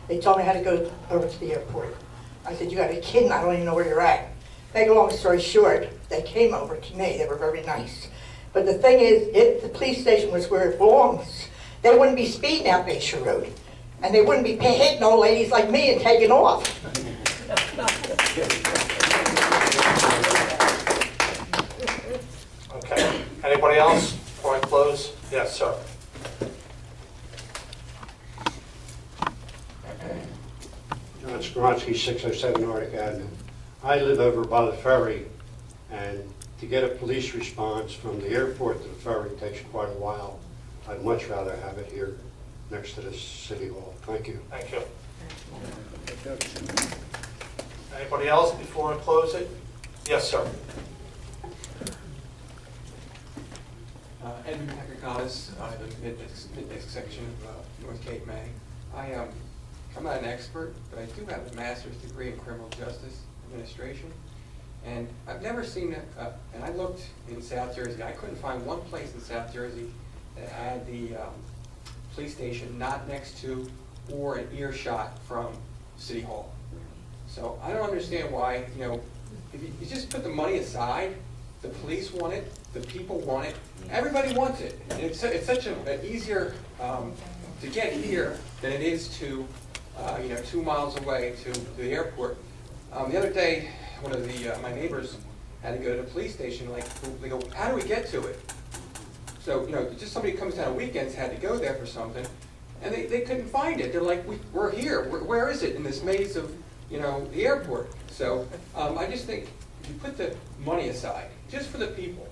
[SPEAKER 14] They told me I had to go over to the airport. I said, you got to be kidding, I don't even know where you're at. Make a long story short, they came over to me. They were very nice. But the thing is, if the police station was where it belongs, they wouldn't be speeding out Bayshore Road. And they wouldn't be hitting old ladies like me and taking off.
[SPEAKER 2] Okay. Anybody else before I close? Yes, sir.
[SPEAKER 15] John Skronsky, 607 Arctic Avenue. I live over by the ferry, and to get a police response from the airport to the ferry takes quite a while. I'd much rather have it here next to the city hall. Thank you.
[SPEAKER 2] Thank you. Anybody else before I close it? Yes, sir.
[SPEAKER 16] Edmund Pekakalis, I live in the mid section of North Cape May. I'm not an expert, but I do have a master's degree in criminal justice administration. And I've never seen, and I looked in South Jersey, I couldn't find one place in South Jersey that had the police station not next to or an earshot from City Hall. So I don't understand why, if you just put the money aside, the police want it, the people want it, everybody wants it. And it's such an easier to get here than it is to, 2 miles away to the airport. The other day, one of my neighbors had to go to the police station. They go, how do we get to it? So, just somebody comes down on weekends had to go there for something, and they couldn't find it. They're like, we're here. Where is it in this maze of, the airport? So, I just think if you put the money aside, just for the people,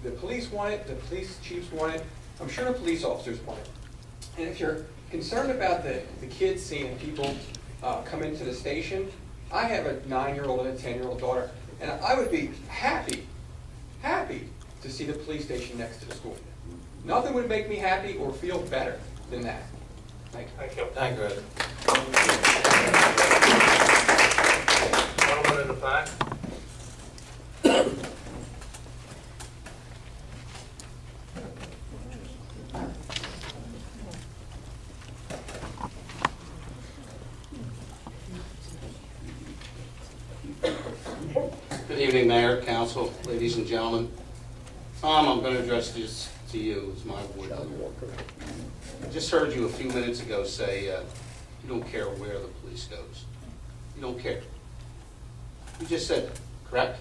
[SPEAKER 16] the police want it, the police chiefs want it, I'm sure the police officers want it. And if you're concerned about the kids seeing people come into the station, I have a 9-year-old and a 10-year-old daughter, and I would be happy to see the police station next to the school. Nothing would make me happy or feel better than that. Thank you.
[SPEAKER 2] Thank you.
[SPEAKER 3] Thank you, Ed.
[SPEAKER 2] Gentleman in the back.
[SPEAKER 17] Good evening, Mayor, Council, ladies and gentlemen. Tom, I'm going to address this to you as my ward leader. I just heard you a few minutes ago say you don't care where the police goes. You don't care. You just said that, correct?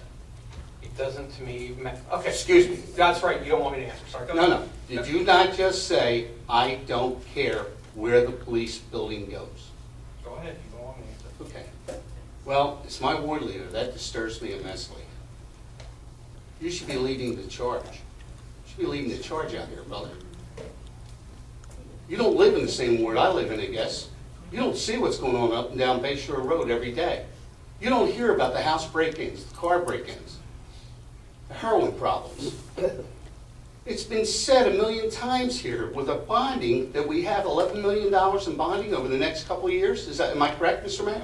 [SPEAKER 7] It doesn't to me.
[SPEAKER 17] Okay. Excuse me.
[SPEAKER 7] That's right. You don't want me to answer. Sorry. Go ahead.
[SPEAKER 17] No. Did you not just say, I don't care where the police building goes?
[SPEAKER 7] Go ahead. You don't want me to answer.
[SPEAKER 17] Okay. Well, it's my ward leader. That disturbs me immensely. You should be leading the charge. You should be leading the charge out here, brother. You don't live in the same ward I live in, I guess. You don't see what's going on up and down Bayshore Road every day. You don't hear about the house break-ins, the car break-ins, the heroin problems. It's been said 1,000,000 times here with a bonding that we have $11 million in bonding over the next couple of years. Am I correct, Mr. Mayor?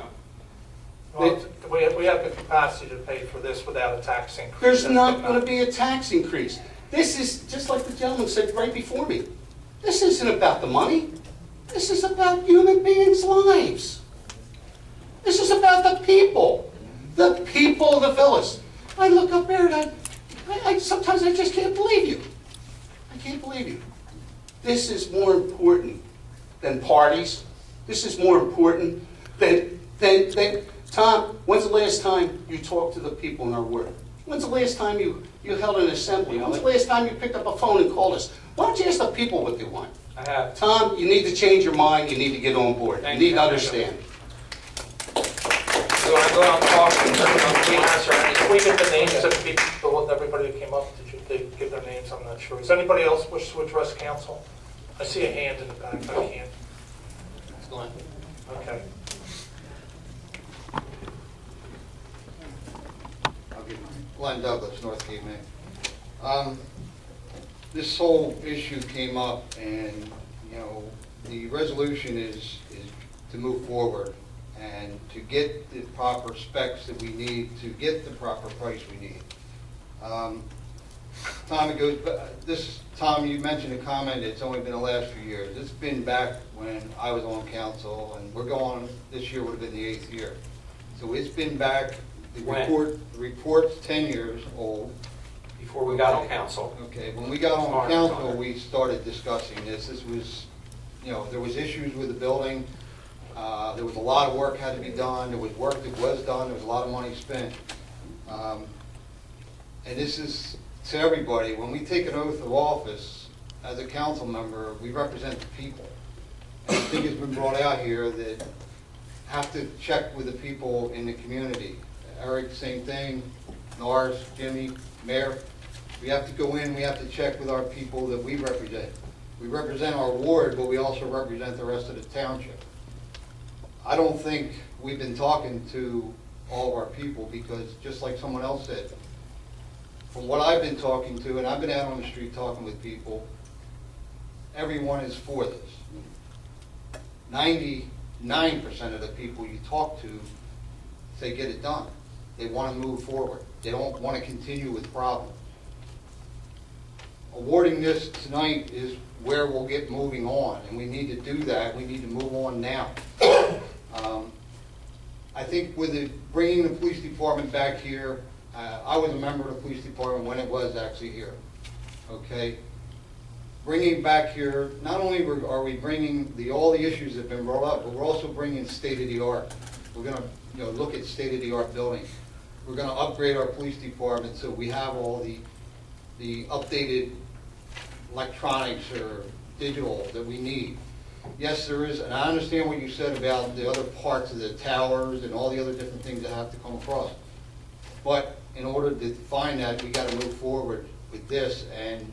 [SPEAKER 2] Well, we have the capacity to pay for this without a tax increase.
[SPEAKER 17] There's not going to be a tax increase. This is, just like the gentleman said right before me, this isn't about the money. This is about human beings' lives. This is about the people of the village. I look up there and I sometimes I just can't believe you. I can't believe you. This is more important than parties. This is more important than Tom, when's the last time you talked to the people in our ward? When's the last time you held an assembly? When's the last time you picked up a phone and called us? Why don't you ask the people what they want?
[SPEAKER 7] I have.
[SPEAKER 17] Tom, you need to change your mind. You need to get on board. You need to understand.
[SPEAKER 2] So I go out and talk to them. Can we get the names of the people, everybody that came up? Did you give their names? I'm not sure. Does anybody else wish to address council? I see a hand in the back. I can't. Okay.
[SPEAKER 18] Glenn Douglas, North Cape, Maine. this whole issue came up, and, you know, the resolution is to move forward and to get the proper specs that we need to get the proper price we need. Tom, it goes, Tom, you mentioned a comment, it's only been the last few years. It's been back when I was on council, and we're going, this year would have been the 8th year. So it's been back, the report's 10 years old.
[SPEAKER 7] Before we got on council.
[SPEAKER 18] Okay, when we got on council, we started discussing this. This was, you know, there was issues with the building. There was a lot of work had to be done. There was work that was done. There was a lot of money spent. And this is to everybody. When we take an oath of office as a council member, we represent the people. And I think it's been brought out here that have to check with the people in the community. Eric, same thing. Norris, Jimmy, Mayor. We have to go in, we have to check with our people that we represent. We represent our ward, but we also represent the rest of the township. I don't think we've been talking to all of our people because, just like someone else said, from what I've been talking to, and I've been out on the street talking with people, everyone is for this. 99% of the people you talk to say get it done. They want to move forward. They don't want to continue with problems. Awarding this tonight is where we'll get moving on, and we need to do that. We need to move on now. I think with bringing the police department back here, I was a member of the police department when it was actually here. Okay, bringing back here, not only are we bringing all the issues that have been brought up, but we're also bringing state of the art. We're going to look at state of the art buildings. We're going to upgrade our police department so we have all the updated electronics or digital that we need. Yes, there is, and I understand what you said about the other parts of the towers and all the other different things that have to come across. But in order to find that, we got to move forward with this and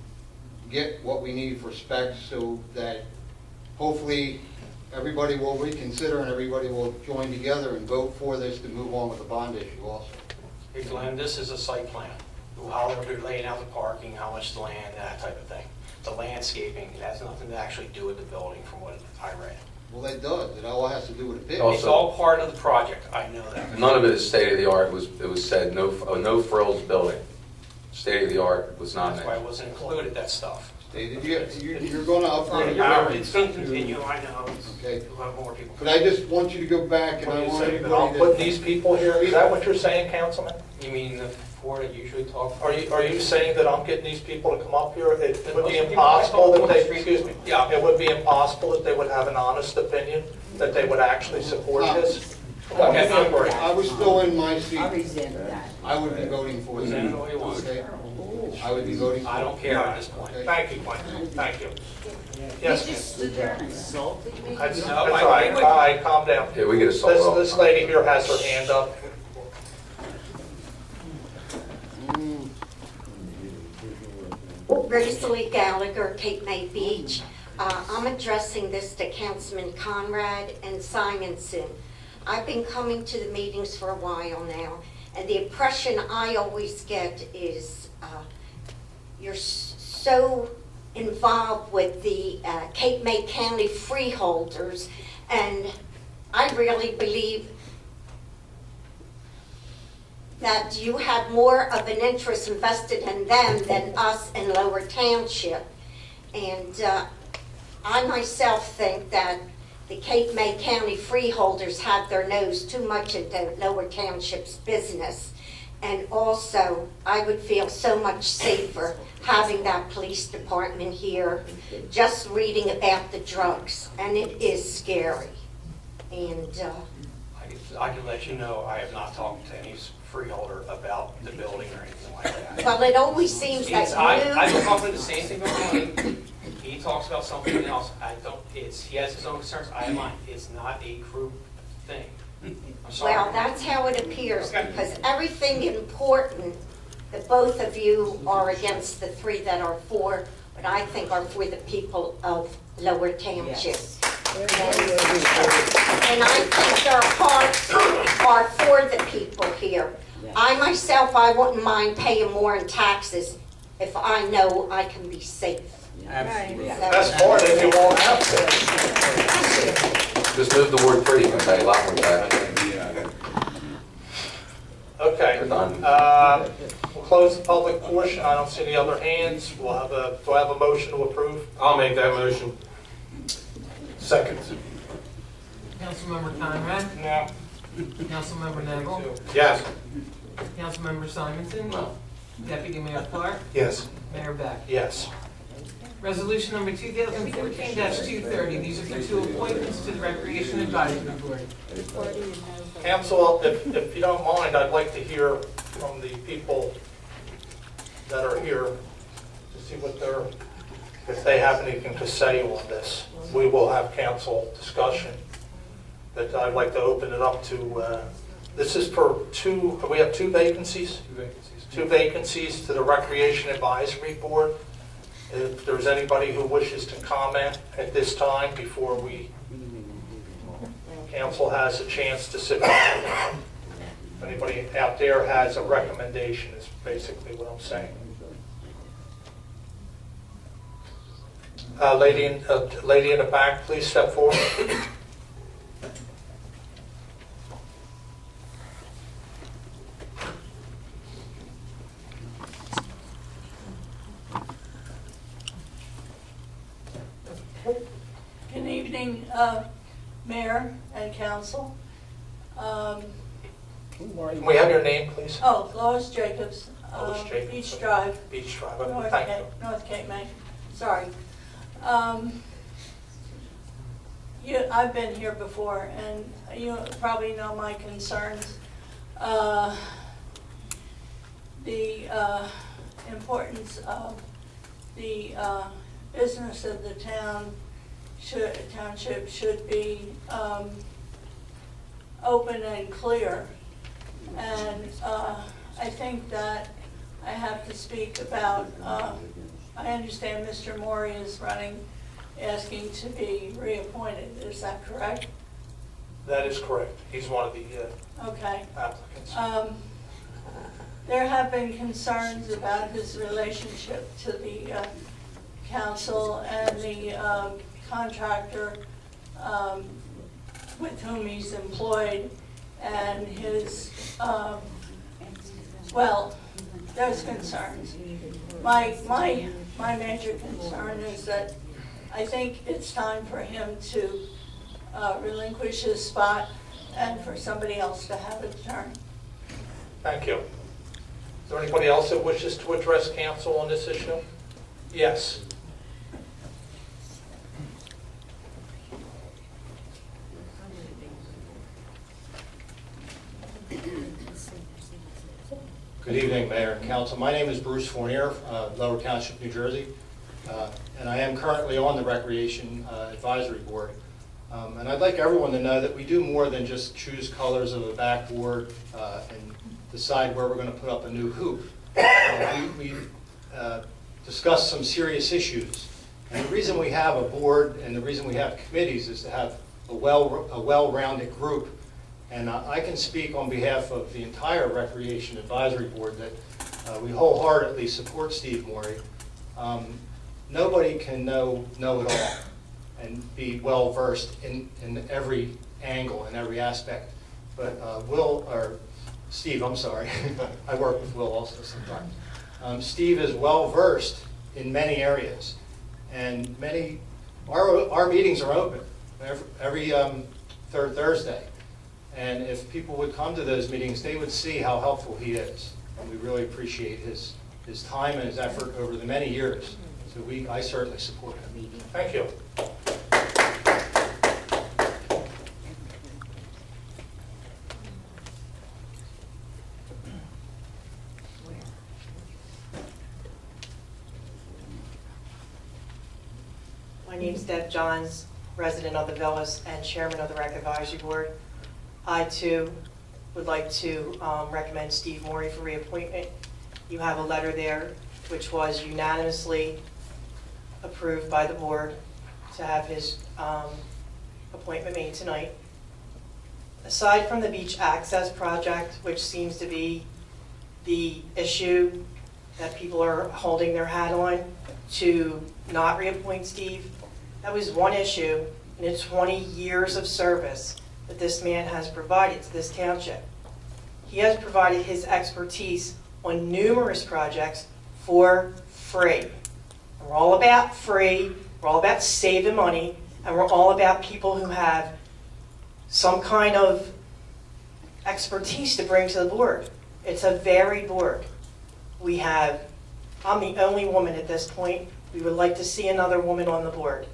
[SPEAKER 18] get what we need for specs so that hopefully everybody will reconsider and everybody will join together and vote for this to move on with the bond issue also.
[SPEAKER 7] Hey Glenn, this is a site plan. How they're laying out the parking, how much the land, that type of thing. The landscaping, it has nothing to actually do with the building from what I read.
[SPEAKER 18] Well, it does. It all has to do with the bid.
[SPEAKER 7] It's all part of the project, I know that.
[SPEAKER 8] None of it is state-of-the-art. It was said no frills building. State-of-the-art was not
[SPEAKER 7] That's why it wasn't included, that stuff.
[SPEAKER 18] You're going to upgrade
[SPEAKER 7] It's going to continue, I know.
[SPEAKER 18] Okay.
[SPEAKER 7] We'll have more people.
[SPEAKER 18] But I just want you to go back and I want
[SPEAKER 2] I'll
[SPEAKER 18] everybody
[SPEAKER 2] put
[SPEAKER 18] to...
[SPEAKER 2] these people here, is that what you're saying, Councilman?
[SPEAKER 7] You mean the four that usually talk?
[SPEAKER 2] Are you saying that I'm getting these people to come up here? It would be impossible that they, excuse me,
[SPEAKER 7] Yeah.
[SPEAKER 2] it would be impossible that they would have an honest opinion, that they would actually support this?
[SPEAKER 7] Okay, don't worry.
[SPEAKER 18] I was still in my seat.
[SPEAKER 4] I resent that.
[SPEAKER 18] I would be voting for this.
[SPEAKER 7] Resent it all you want.
[SPEAKER 18] Okay? I would be voting for it.
[SPEAKER 7] I don't care at this point.
[SPEAKER 2] Thank you, Quentin, thank you.
[SPEAKER 4] You
[SPEAKER 2] Yes,
[SPEAKER 4] just stood there and insulted me?
[SPEAKER 2] that's
[SPEAKER 7] No,
[SPEAKER 2] all
[SPEAKER 7] I
[SPEAKER 2] right,
[SPEAKER 7] agree with
[SPEAKER 2] all right, calm down.
[SPEAKER 8] Yeah, we get assaulted all the
[SPEAKER 2] This
[SPEAKER 8] time.
[SPEAKER 2] lady here has her hand up.
[SPEAKER 19] Rosalie Gallagher, Cape May Beach. I'm addressing this to Councilman Conrad and Simonson. I've been coming to the meetings for a while now, and the impression I always get is you're so involved with the Cape May County freeholders, and I really believe that you have more of an interest invested in them than us in Lower Township. And I myself think that the Cape May County freeholders have their nose too much into Lower Township's business. And also, I would feel so much safer having that police department here, just reading about the drugs, and it is scary. And
[SPEAKER 7] I can let you know, I have not talked to any freeholder about the building or anything like that.
[SPEAKER 19] well, it always seems that
[SPEAKER 7] I've been talking the same thing about money. He talks about something else. He has his own concerns, I have mine. It's not a group thing. I'm sorry.
[SPEAKER 19] Well, that's how it appears,
[SPEAKER 7] Okay.
[SPEAKER 19] because everything important, the both of you are against the three that are for, but I think are for the people of Lower Township. And I think their hearts are for the people here. I myself, I wouldn't mind paying more in taxes if I know I can be safe.
[SPEAKER 7] Absolutely.
[SPEAKER 2] That's part if you won't have to.
[SPEAKER 8] Just move the word free, okay, a lot more tax.
[SPEAKER 2] Okay.
[SPEAKER 8] We're done.
[SPEAKER 2] We'll close the public portion. I don't see any other hands. Do I have a motion to approve?
[SPEAKER 3] I'll make that motion.
[SPEAKER 2] Second.
[SPEAKER 1] Councilmember Conrad?
[SPEAKER 2] No.
[SPEAKER 1] Councilmember Neville?
[SPEAKER 3] Yes.
[SPEAKER 1] Councilmember Simonson?
[SPEAKER 8] No.
[SPEAKER 1] Deputy Mayor Clark?
[SPEAKER 2] Yes.
[SPEAKER 1] Mayor Beck?
[SPEAKER 2] Yes.
[SPEAKER 1] Resolution number 2014-230. These are for two appointments to the Recreation Advisory Board.
[SPEAKER 2] Council, if you don't mind, I'd like to hear from the people that are here to see if they have anything to say on this. We will have council discussion, but I'd like to open it up to, this is for we have two vacancies? Two vacancies to the Recreation Advisory Board. If there's anybody who wishes to comment at this time before council has a chance to sit down. If anybody out there has a recommendation is basically what I'm saying. Lady in the back, please step forward.
[SPEAKER 20] Good evening, Mayor and Council.
[SPEAKER 2] Can we have your name, please?
[SPEAKER 20] Oh, Lois Jacobs,
[SPEAKER 2] Lois Jacobs.
[SPEAKER 20] Beach Drive,
[SPEAKER 2] Beach Drive.
[SPEAKER 20] North
[SPEAKER 2] Thank you.
[SPEAKER 20] Cape, North Cape, Maine. Sorry. I've been here before, and you probably know my concerns. The importance of the business of the township should be open and clear. And I think that I have to speak about, I understand Mr. Maury is running, asking to be reappointed. Is that correct?
[SPEAKER 2] That is correct. He's one of the
[SPEAKER 20] Okay.
[SPEAKER 2] applicants.
[SPEAKER 20] There have been concerns about his relationship to the council and the contractor with whom he's employed, and his, well, there's concerns. My major concern is that I think it's time for him to relinquish his spot and for somebody else to have a turn.
[SPEAKER 2] Thank you. Is there anybody else that wishes to address council on this issue? Yes.
[SPEAKER 21] Good evening, Mayor and Council. My name is Bruce Fournier, Lower Township, New Jersey, and I am currently on the Recreation Advisory Board. And I'd like everyone to know that we do more than just choose colors of a backboard and decide where we're going to put up a new hoop. We discuss some serious issues. And the reason we have a board and the reason we have committees is to have a well-rounded group. And I can speak on behalf of the entire Recreation Advisory Board that we wholeheartedly support Steve Maury. Nobody can know it all and be well-versed in every angle and every aspect. But Steve, I'm sorry, I work with Will also sometimes. Steve is well-versed in many areas, and our meetings are open every third Thursday. And if people would come to those meetings, they would see how helpful he is. And we really appreciate his time and his effort over the many years. So I certainly support him.
[SPEAKER 2] Thank you.
[SPEAKER 22] My name is Deb Johns, resident of the Villas and chairman of the Rec Advisory Board. I too would like to recommend Steve Maury for reappointment. You have a letter there which was unanimously approved by the board to have his appointment made tonight. Aside from the beach access project, which seems to be the issue that people are holding their hat on to not reappoint Steve. That was one issue in the 20 years of service that this man has provided to this township. He has provided his expertise on numerous projects for free. We're all about free, we're all about saving money, and we're all about people who have some kind of expertise to bring to the board. It's a varied board. I'm the only woman at this point. We would like to see another woman on the board.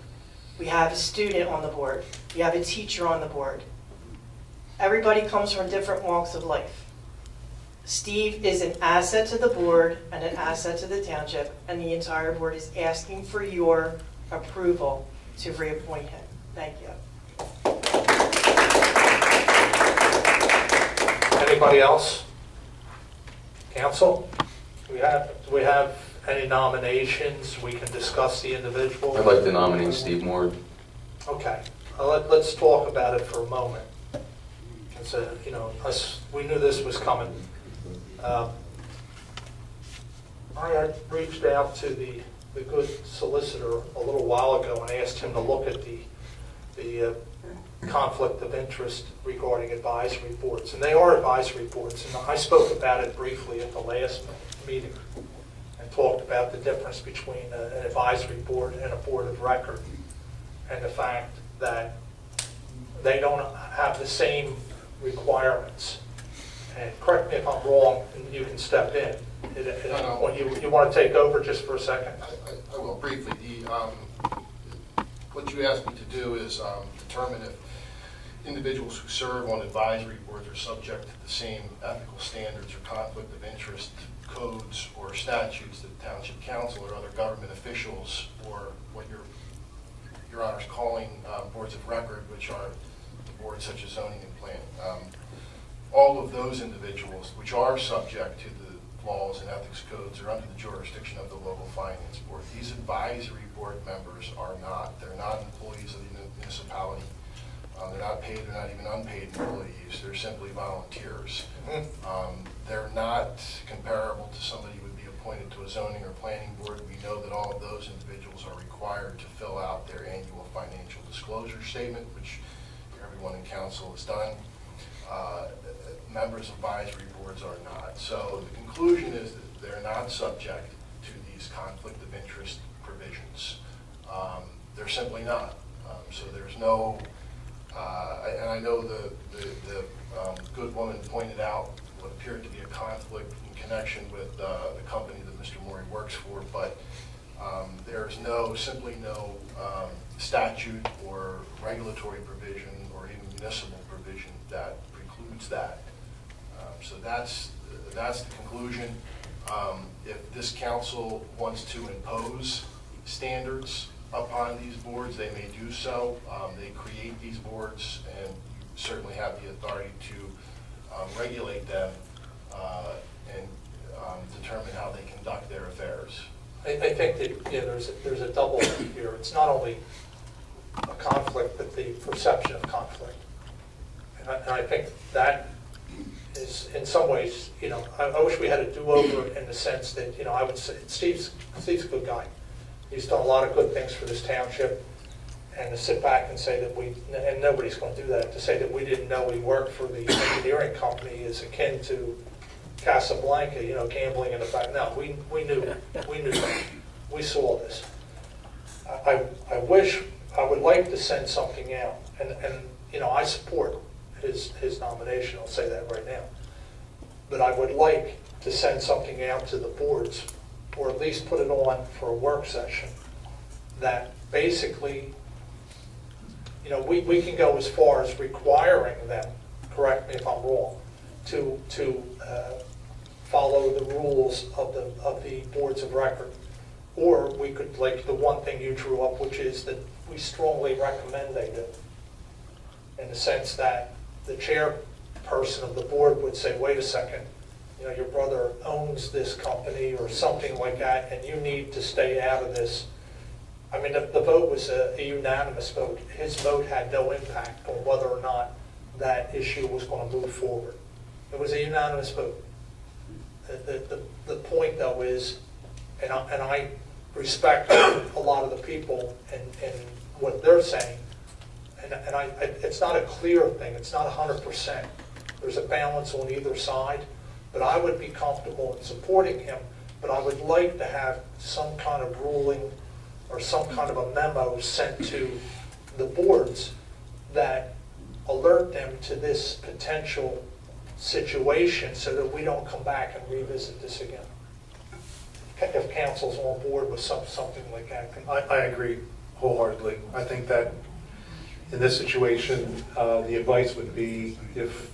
[SPEAKER 22] We have a student on the board. We have a teacher on the board. Everybody comes from different walks of life. Steve is an asset to the board and an asset to the township, and the entire board is asking for your approval to reappoint him. Thank you.
[SPEAKER 2] Anybody else? Council? Do we have any nominations? We can discuss the individual.
[SPEAKER 8] I'd like to nominate Steve Moore.
[SPEAKER 2] Okay. Let's talk about it for a moment. We knew this was coming. I had reached out to the good solicitor a little while ago and asked him to look at the conflict of interest regarding advisory boards. And they are advisory boards. And I spoke about it briefly at the last meeting and talked about the difference between an advisory board and a board of record, and the fact that they don't have the same requirements. And correct me if I'm wrong, and you can step in. You want to take over just for a second?
[SPEAKER 5] I will briefly. What you asked me to do is determine if individuals who serve on advisory boards are subject to the same ethical standards or conflict of interest codes or statutes that the Township Council or other government officials, or what your Honor's calling boards of record, which are the boards such as zoning and planning. All of those individuals, which are subject to the laws and ethics codes, are under the jurisdiction of the local finance board. These advisory board members are not. They're not employees of the municipality. They're not paid, they're not even unpaid employees. They're simply volunteers. They're not comparable to somebody who would be appointed to a zoning or planning board. We know that all of those individuals are required to fill out their annual financial disclosure statement, which everyone in council has done. Members of advisory boards are not. So the conclusion is that they're not subject to these conflict of interest provisions. They're simply not. So there's no, and I know the good woman pointed out what appeared to be a conflict in connection with the company that Mr. Morey works for, but there's simply no statute or regulatory provision or even municipal provision that precludes that. So that's the conclusion. If this council wants to impose standards upon these boards, they may do so. They create these boards, and you certainly have the authority to regulate them and determine how they conduct their affairs.
[SPEAKER 2] I think that there's a double here. It's not only a conflict, but the perception of conflict. And I think that is, in some ways, I wish we had a do-over in the sense that, I would say Steve's a good guy. He's done a lot of good things for this township, and to sit back and say that and nobody's going to do that, to say that we didn't know he worked for the engineering company is akin to Casablanca, gambling in the back. No, we knew that. We saw this. I would like to send something out, and I support his nomination, I'll say that right now. But I would like to send something out to the boards, or at least put it on for a work session, that basically, we can go as far as requiring them, correct me if I'm wrong, to follow the rules of the boards of record. Or we could, like the one thing you drew up, which is that we strongly recommend they do, in the sense that the chairperson of the board would say, wait a second, your brother owns this company or something like that, and you need to stay out of this. I mean, the vote was a unanimous vote. His vote had no impact on whether or not that issue was going to move forward. It was a unanimous vote. the point though is, and I respect a lot of the people and what they're saying, and it's not a clear thing, it's not 100%. There's a balance on either side, but I would be comfortable in supporting him, but I would like to have some kind of ruling or some kind of a memo sent to the boards that alert them to this potential situation so that we don't come back and revisit this again. If council's on board with something like that.
[SPEAKER 6] I agree wholeheartedly. I think that in this situation, the advice would be if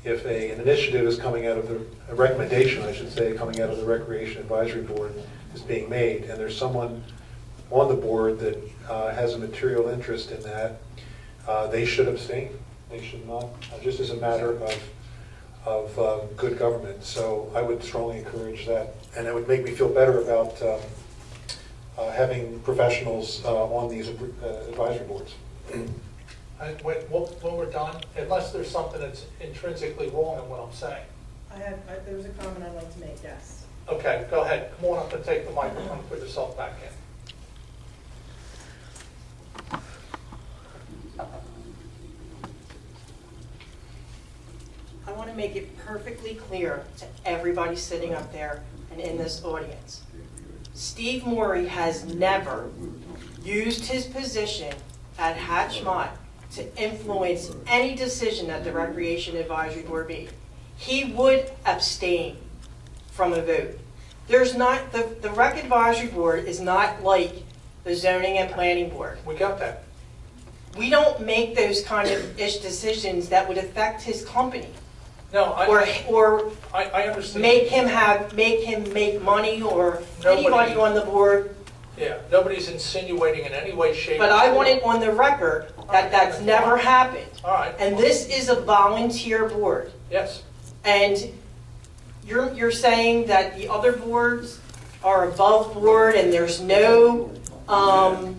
[SPEAKER 6] an initiative is coming out of a recommendation, I should say, coming out of the Recreation Advisory Board is being made, and there's someone on the board that has a material interest in that, they should abstain. They should not, just as a matter of good government. So I would strongly encourage that, and it would make me feel better about having professionals on these advisory boards.
[SPEAKER 2] When we're done, unless there's something that's intrinsically wrong in what I'm saying.
[SPEAKER 22] There was a comment I'd like to make, yes.
[SPEAKER 2] Okay, go ahead. Come on up and take the microphone and put yourself back in.
[SPEAKER 22] I want to make it perfectly clear to everybody sitting up there and in this audience. Steve Morey has never used his position at Hatchmont to influence any decision that the Recreation Advisory Board made. He would abstain from a vote. There's not, the Rec Advisory Board is not like the Zoning and Planning Board.
[SPEAKER 2] We got that.
[SPEAKER 22] We don't make those kind of decisions that would affect his company.
[SPEAKER 2] No,
[SPEAKER 22] I
[SPEAKER 2] understand.
[SPEAKER 22] Make him make money, or anybody on the board.
[SPEAKER 2] Yeah, nobody's insinuating in any way, shape,
[SPEAKER 22] But I want it on the record that that's never happened.
[SPEAKER 2] All right.
[SPEAKER 22] And this is a volunteer board.
[SPEAKER 2] Yes.
[SPEAKER 22] And you're saying that the other boards are above board and there's no kind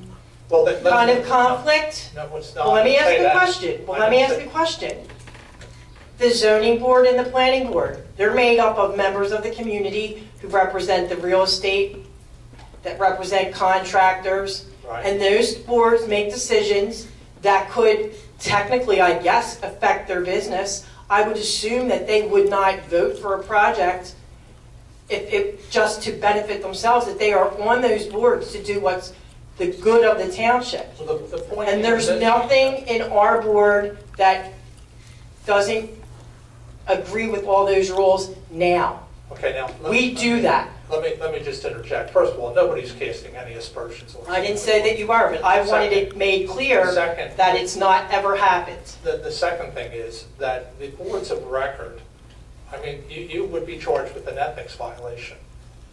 [SPEAKER 22] of conflict?
[SPEAKER 2] No, it's not.
[SPEAKER 22] Well, let me ask you a question. Let me ask you a question. The zoning board and the planning board, they're made up of members of the community who represent the real estate, that represent contractors.
[SPEAKER 2] Right.
[SPEAKER 22] And those boards make decisions that could technically, I guess, affect their business. I would assume that they would not vote for a project if just to benefit themselves, that they are on those boards to do what's the good of the township.
[SPEAKER 2] Well, the point
[SPEAKER 22] And there's nothing in our board that doesn't agree with all those rules now.
[SPEAKER 2] Okay, now.
[SPEAKER 22] We do that.
[SPEAKER 2] Let me just interject. First of all, nobody's casting any aspersions on.
[SPEAKER 22] I didn't say that you are, but I wanted it made clear that it's not ever happened.
[SPEAKER 2] The second thing is that the boards of record, I mean, you would be charged with an ethics violation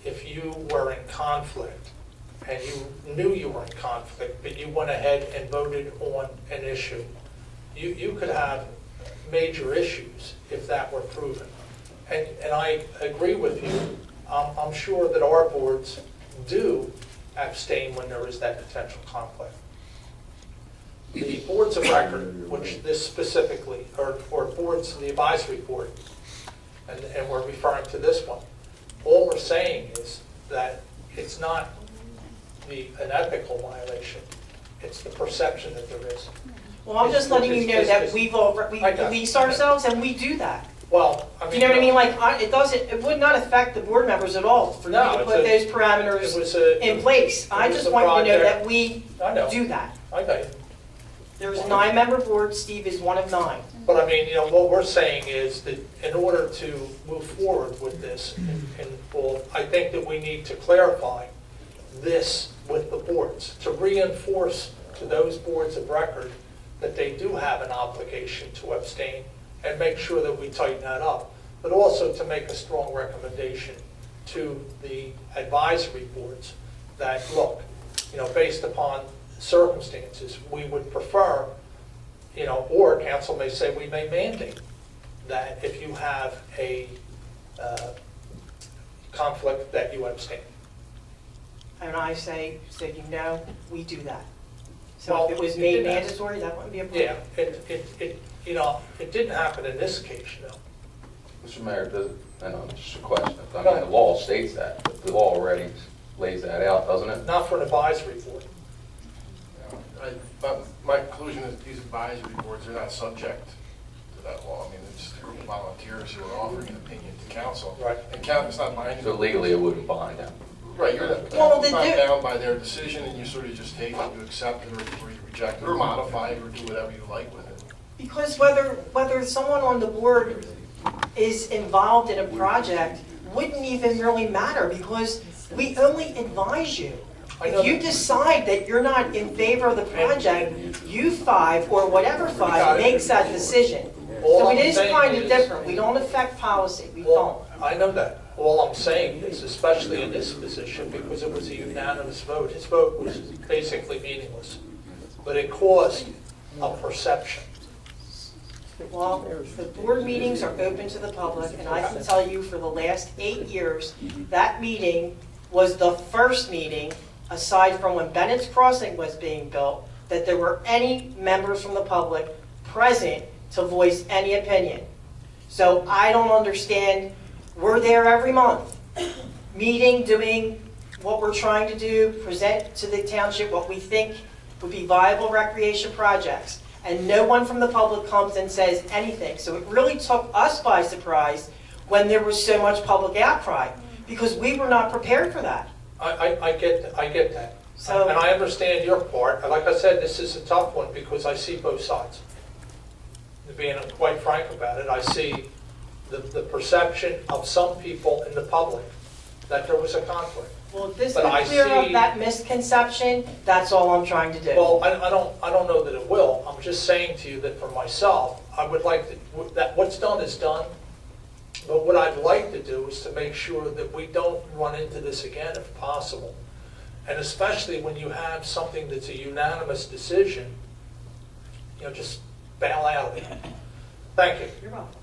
[SPEAKER 2] if you were in conflict and you knew you were in conflict, but you went ahead and voted on an issue. You could have major issues if that were proven. And I agree with you. I'm sure that our boards do abstain when there is that potential conflict. The boards of record, which this specifically, or boards, the advisory board, and we're referring to this one, all we're saying is that it's not an ethical violation, it's the perception that there is.
[SPEAKER 22] Well, I'm just letting you know that we police ourselves and we do that.
[SPEAKER 2] Well, I mean,
[SPEAKER 22] you know what I mean? Like, it would not affect the board members at all for you to put those parameters in place. I just want you to know that we do that.
[SPEAKER 2] I got you.
[SPEAKER 22] There's a 9-member board. Steve is one of 9.
[SPEAKER 2] But I mean, what we're saying is that in order to move forward with this, I think that we need to clarify this with the boards, to reinforce to those boards of record that they do have an obligation to abstain, and make sure that we tighten that up. But also to make a strong recommendation to the advisory boards that, look, based upon circumstances, we would prefer, or council may say we may mandate that if you have a conflict that you abstain.
[SPEAKER 22] And I say, so we do that. So if it was made mandatory, that wouldn't be a problem.
[SPEAKER 2] Yeah, it didn't happen in this case,
[SPEAKER 8] Mr. Mayor, I know, just a question. I mean, the law states that, but the law already lays that out, doesn't it?
[SPEAKER 2] Not for an advisory board.
[SPEAKER 5] But my conclusion is these advisory boards are not subject to that law. I mean, it's volunteers who are offering an opinion to council.
[SPEAKER 2] Right.
[SPEAKER 5] And council's not binding.
[SPEAKER 8] So legally, it wouldn't bind them.
[SPEAKER 5] Right, you're not, council's not bound by their decision, and you sort of just take it, you accept it, or you reject it, or modify it, or do whatever you like with it.
[SPEAKER 22] Because whether someone on the board is involved in a project wouldn't even really matter, because we only advise you. If you decide that you're not in favor of the project, you five, or whatever five, makes that decision. So it is kind of different. We don't affect policy, we don't.
[SPEAKER 2] I know that. All I'm saying is, especially in this position, because it was a unanimous vote, his vote was basically meaningless. But it caused a perception.
[SPEAKER 22] Well, the board meetings are open to the public, and I can tell you for the last 8 years, that meeting was the first meeting, aside from when Bennett's Crossing was being built, that there were any members from the public present to voice any opinion. So I don't understand, we're there every month, meeting, doing what we're trying to do, present to the township what we think would be viable recreation projects. And no one from the public comes and says anything. So it really took us by surprise when there was so much public outcry, because we were not prepared for that.
[SPEAKER 2] I get that.
[SPEAKER 22] So,
[SPEAKER 2] and I understand your part. And like I said, this is a tough one because I see both sides. Being quite frank about it, I see the perception of some people in the public that there was a conflict.
[SPEAKER 22] well, this
[SPEAKER 2] But
[SPEAKER 22] will
[SPEAKER 2] I
[SPEAKER 22] clear up
[SPEAKER 2] see-
[SPEAKER 22] that misconception. That's all I'm trying to do.
[SPEAKER 2] Well, I don't know that it will. I'm just saying to you that for myself, I would like to, that what's done is done. But what I'd like to do is to make sure that we don't run into this again if possible. And especially when you have something that's a unanimous decision, just bail out of it. Thank you.
[SPEAKER 22] You're welcome.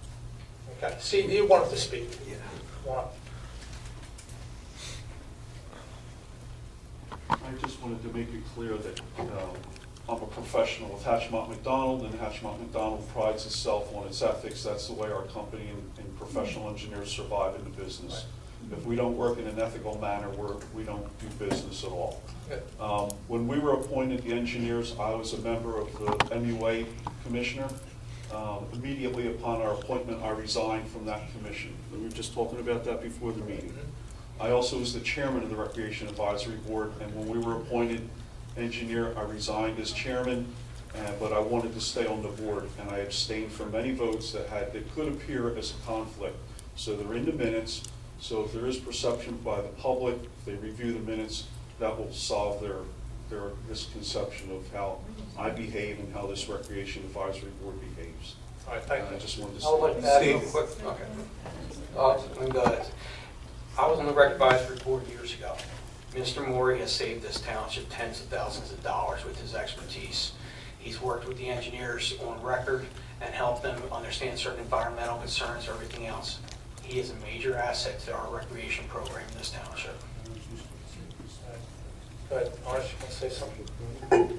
[SPEAKER 2] Okay, see, you wanted to speak. Yeah.
[SPEAKER 9] I just wanted to make it clear that I'm a professional with Hatchmont McDonald, and Hatchmont McDonald prides itself on its ethics. That's the way our company and professional engineers survive in the business. If we don't work in an ethical manner, we don't do business at all. When we were appointed the engineers, I was a member of the MUA commissioner. Immediately upon our appointment, I resigned from that commission. We were just talking about that before the meeting. I also was the chairman of the Recreation Advisory Board, and when we were appointed engineer, I resigned as chairman, but I wanted to stay on the board, and I abstained from any votes that could appear as a conflict. So they're in the minutes, so if there is perception by the public, if they review the minutes, that will solve their misconception of how I behave and how this Recreation Advisory Board behaves.
[SPEAKER 2] All right, thank you.
[SPEAKER 9] I just wanted to
[SPEAKER 2] I'll
[SPEAKER 9] say
[SPEAKER 2] let
[SPEAKER 9] that.
[SPEAKER 2] that real
[SPEAKER 7] Steve.
[SPEAKER 2] quick.
[SPEAKER 7] Okay. I was on the Rec Advisory Board years ago. Mr. Morey has saved this township tens of thousands of dollars with his expertise. He's worked with the engineers on record and helped them understand certain environmental concerns, everything else. He is a major asset to our recreation program in this township.
[SPEAKER 2] Go ahead, Marsh, you want to say something?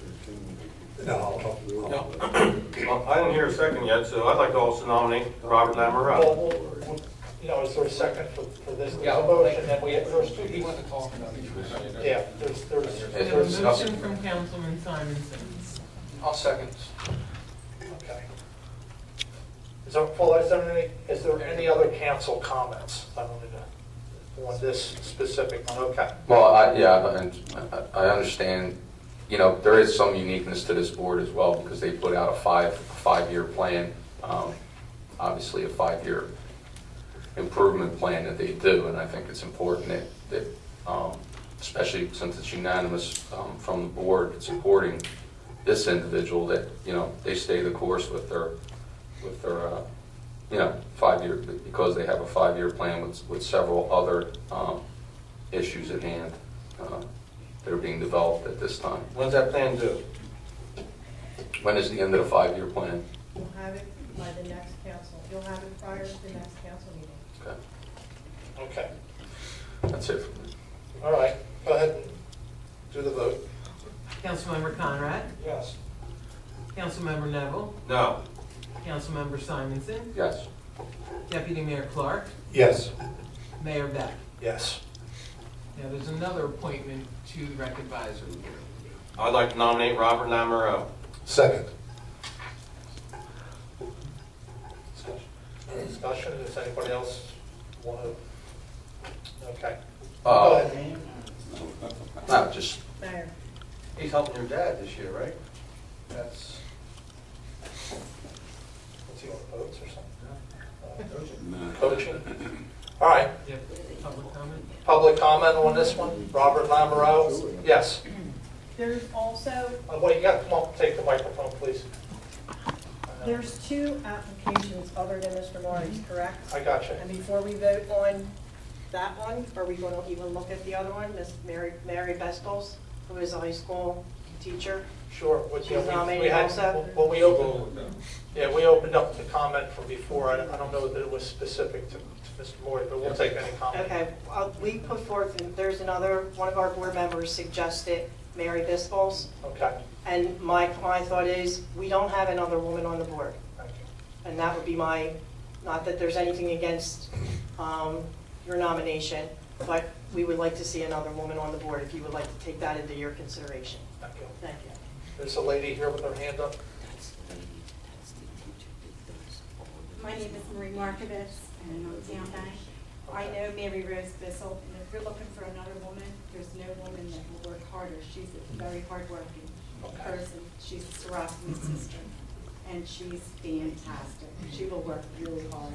[SPEAKER 3] Well, I didn't hear a second yet, so I'd like to also nominate Robert Lamoureux.
[SPEAKER 2] Is there a second for this? There's a motion, and there's two. He wanted to talk about it. Yeah,
[SPEAKER 1] We have a motion from Councilman Simonson.
[SPEAKER 7] I'll second.
[SPEAKER 2] Okay. Paul, is there any other council comments on this specific one? Okay.
[SPEAKER 8] Well, I understand, there is some uniqueness to this board as well, because they put out a five-year plan, obviously a 5-year improvement plan that they do, and I think it's important that especially since it's unanimous from the board supporting this individual, that they stay the course with their 5-year, because they have a 5-year plan with several other issues at hand that are being developed at this time.
[SPEAKER 3] When's that plan due?
[SPEAKER 8] When is the end of the 5-year plan?
[SPEAKER 22] You'll have it by the next council. You'll have it prior to the next council meeting.
[SPEAKER 8] Okay,
[SPEAKER 2] Okay.
[SPEAKER 8] that's it for me.
[SPEAKER 2] All right. Go ahead and do the vote.
[SPEAKER 1] Councilmember Conrad?
[SPEAKER 2] Yes.
[SPEAKER 1] Councilmember Neville?
[SPEAKER 3] No.
[SPEAKER 1] Councilmember Simonson?
[SPEAKER 8] Yes.
[SPEAKER 1] Deputy Mayor Clark,
[SPEAKER 6] Yes.
[SPEAKER 1] Mayor Beck.
[SPEAKER 2] Yes.
[SPEAKER 1] Now, there's another appointment to the Rec Advisory Board.
[SPEAKER 3] I'd like to nominate Robert Lamoureux.
[SPEAKER 6] Second.
[SPEAKER 2] Any discussion? Does anybody else want to? Okay.
[SPEAKER 3] Oh.
[SPEAKER 2] Go ahead.
[SPEAKER 3] No, just,
[SPEAKER 22] Mayor.
[SPEAKER 3] he's helping your dad this year, right?
[SPEAKER 2] That's, what's he on, boats or something? Coaching? All right.
[SPEAKER 1] Yep, public comment?
[SPEAKER 2] Public comment on this one? Robert Lamoureux? Yes.
[SPEAKER 10] There's also,
[SPEAKER 2] What, you got, come on, take the microphone, please.
[SPEAKER 10] there's two applications other than Mr. Marty's, correct?
[SPEAKER 2] I got you.
[SPEAKER 22] And before we vote on that one, are we going to even look at the other one, Miss Mary Vestals, who is a high school teacher?
[SPEAKER 2] Sure.
[SPEAKER 22] She's nominated also?
[SPEAKER 2] Well, we opened up the comment from before. I don't know that it was specific to Mr. Moore, but we'll take any comment.
[SPEAKER 22] Okay, we put forth, and there's another, one of our board members suggested Mary Vestals.
[SPEAKER 2] Okay.
[SPEAKER 22] And my thought is, we don't have another woman on the board.
[SPEAKER 2] Thank you.
[SPEAKER 22] And that would be my, not that there's anything against your nomination, but we would like to see another woman on the board, if you would like to take that into your consideration.
[SPEAKER 2] Thank you.
[SPEAKER 22] Thank you.
[SPEAKER 2] There's a lady here with her hand up.
[SPEAKER 11] My name is Marie Markovitz, and I'm Town Bank. I know Mary Rose Bissell, and if you're looking for another woman, there's no woman that will work harder. She's a very hardworking person. She's a sorority sister, and she's fantastic. She will work really hard.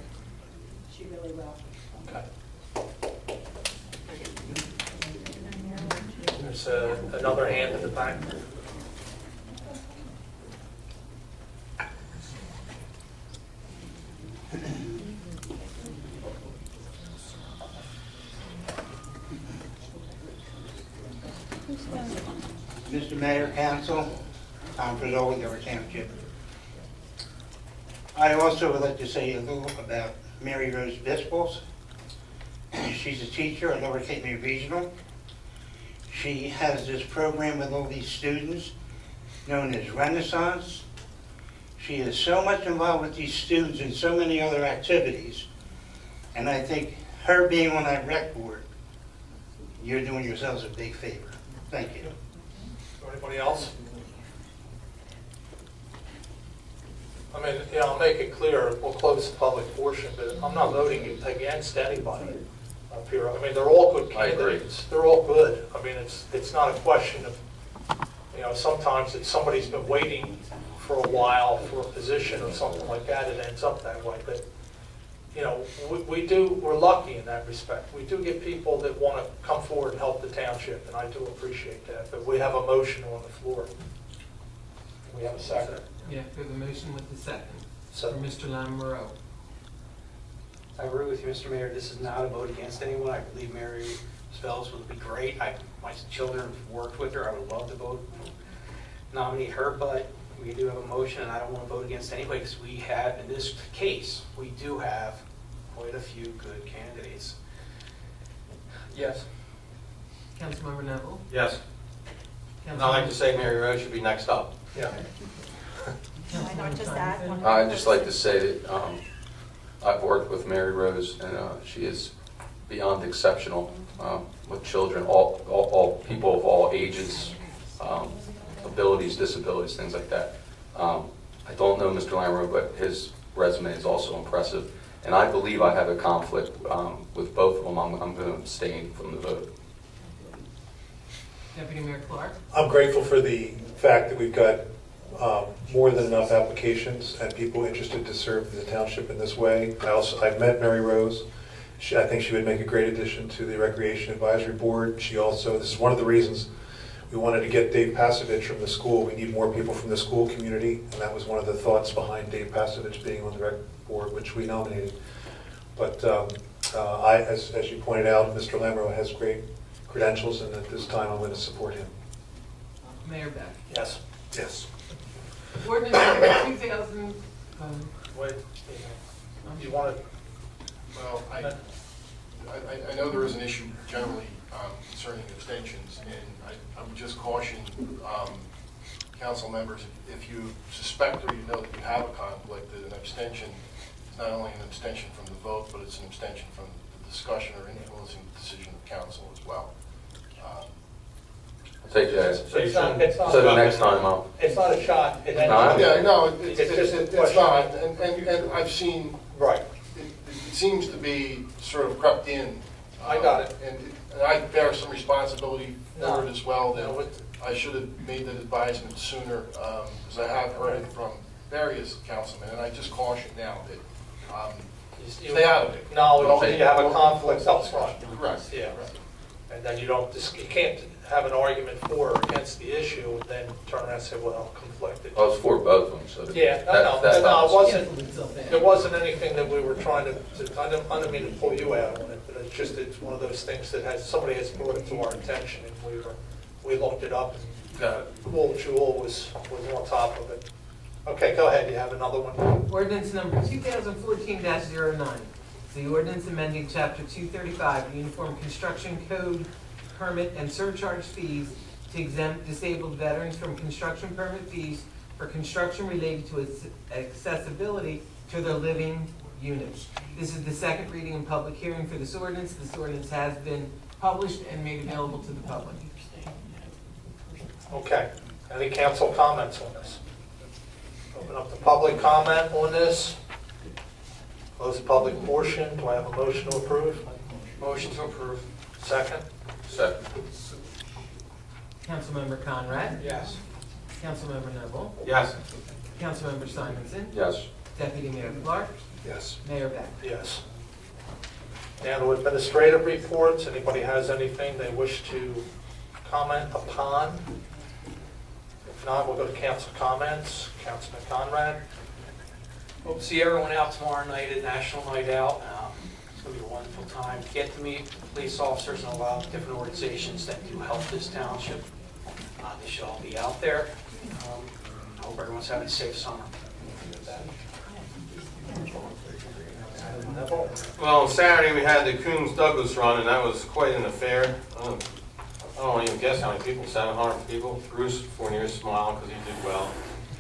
[SPEAKER 11] She really will.
[SPEAKER 2] Okay. There's another hand in the back.
[SPEAKER 23] Mr. Mayor, Council, Tom Frizzoli, Lower Township. I also would like to say a little about Mary Rose Vestals. She's a teacher at Lower Cape May Regional. She has this program with all these students known as Renaissance. She is so much involved with these students and so many other activities. And I think her being on that rec board, you're doing yourselves a big favor. Thank you.
[SPEAKER 2] Anybody else? I mean, yeah, I'll make it clear, we'll close the public portion, but I'm not voting against anybody up here. I mean, they're all good candidates. They're all good. I mean, it's not a question of, you know, sometimes it's somebody's been waiting for a while for a position or something like that, it ends up that way. But, you know, we're lucky in that respect. We do get people that want to come forward and help the township, and I do appreciate that. But we have a motion on the floor. We have a second.
[SPEAKER 1] Yeah, we have a motion with the second.
[SPEAKER 2] So,
[SPEAKER 1] For Mr. Lamoureux.
[SPEAKER 7] I agree with you, Mr. Mayor. This is not a vote against anyone. I believe Mary Spells would be great. My children have worked with her. I would love to vote, nominate her, but we do have a motion, and I don't want to vote against anybody because we have, in this case, we do have quite a few good candidates. Yes.
[SPEAKER 1] Councilmember Neville?
[SPEAKER 3] Yes. And I'd like to say Mary Rose should be next up.
[SPEAKER 2] Yeah.
[SPEAKER 11] Can I just add one?
[SPEAKER 8] I'd just like to say that I've worked with Mary Rose, and she is beyond exceptional with children, all people of all ages, abilities, disabilities, things like that. I don't know Mr. Lamoureux, but his resume is also impressive. And I believe I have a conflict with both of them. I'm going to abstain from the vote.
[SPEAKER 1] Deputy Mayor Clark?
[SPEAKER 6] I'm grateful for the fact that we've got more than enough applications and people interested to serve the township in this way. I've met Mary Rose. I think she would make a great addition to the Recreation Advisory Board. This is one of the reasons we wanted to get Dave Pasovich from the school. We need more people from the school community, and that was one of the thoughts behind Dave Pasovich being on the rec board, which we nominated. But as you pointed out, Mr. Lamoureux has great credentials, and at this time I'm going to support him.
[SPEAKER 1] Mayor Beck?
[SPEAKER 2] Yes.
[SPEAKER 6] Yes.
[SPEAKER 1] Ordinance number 2000.
[SPEAKER 2] Wait, you want to?
[SPEAKER 5] Well, I know there is an issue generally concerning abstentions, and I would just caution council members, if you suspect or you know that you have a conflict, that an abstention is not only an abstention from the vote, but it's an abstention from the discussion or influencing the decision of council as well.
[SPEAKER 8] I'll take that.
[SPEAKER 2] So it's not
[SPEAKER 8] So the next time I'll.
[SPEAKER 2] It's not a shot at
[SPEAKER 8] No,
[SPEAKER 2] anyone.
[SPEAKER 5] Yeah, no,
[SPEAKER 2] It's just a
[SPEAKER 5] it's
[SPEAKER 2] question.
[SPEAKER 5] not, and I've seen,
[SPEAKER 2] Right.
[SPEAKER 5] it seems to be sort of crept in.
[SPEAKER 2] I got it.
[SPEAKER 5] And I bear some responsibility for it as well, that
[SPEAKER 2] No,
[SPEAKER 5] I should have made that advisement sooner, because I have heard it from various councilmen, and I just caution now that, stay out of it.
[SPEAKER 2] No, you have a conflict up front.
[SPEAKER 5] Correct.
[SPEAKER 2] Yeah. And then you can't have an argument for or against the issue and then turn around and say, well, conflicted.
[SPEAKER 8] I was for both of them, so.
[SPEAKER 2] Yeah, no, it wasn't anything that we were trying to, I don't mean to pull you out on it, but it's one of those things that somebody has brought it to our attention, and we looked it up, and Will Jewell was on top of it. Okay, go ahead, you have another one?
[SPEAKER 1] Ordinance number 2014-09. The ordinance amending Chapter 235, Uniform Construction Code, permit and surcharge fees to exempt disabled veterans from construction permit fees for construction related to accessibility to their living units. This is the second reading and public hearing for this ordinance. This ordinance has been published and made available to the public.
[SPEAKER 2] Okay, any council comments on this? Open up the public comment on this. Close the public portion. Do I have a motion to approve?
[SPEAKER 16] Motion to approve.
[SPEAKER 2] Second?
[SPEAKER 8] Second.
[SPEAKER 1] Councilmember Conrad?
[SPEAKER 16] Yes.
[SPEAKER 1] Councilmember Noble?
[SPEAKER 3] Yes.
[SPEAKER 1] Councilmember Simonson?
[SPEAKER 8] Yes.
[SPEAKER 1] Deputy Mayor Clark?
[SPEAKER 6] Yes.
[SPEAKER 1] Mayor Beck?
[SPEAKER 2] Yes. Now to administrative reports. Anybody has anything they wish to comment upon? If not, we'll go to council comments. Councilman Conrad?
[SPEAKER 7] Hope to see everyone out tomorrow night at National Night Out. It's going to be a wonderful time to get to meet police officers and a lot of different organizations that do help this township. They should all be out there. I hope everyone's having a safe summer.
[SPEAKER 3] Well, on Saturday we had the Coombs Douglas run, and that was quite an affair. I don't even guess how many people, 700 people. Bruce Fournier's smiling because he did well.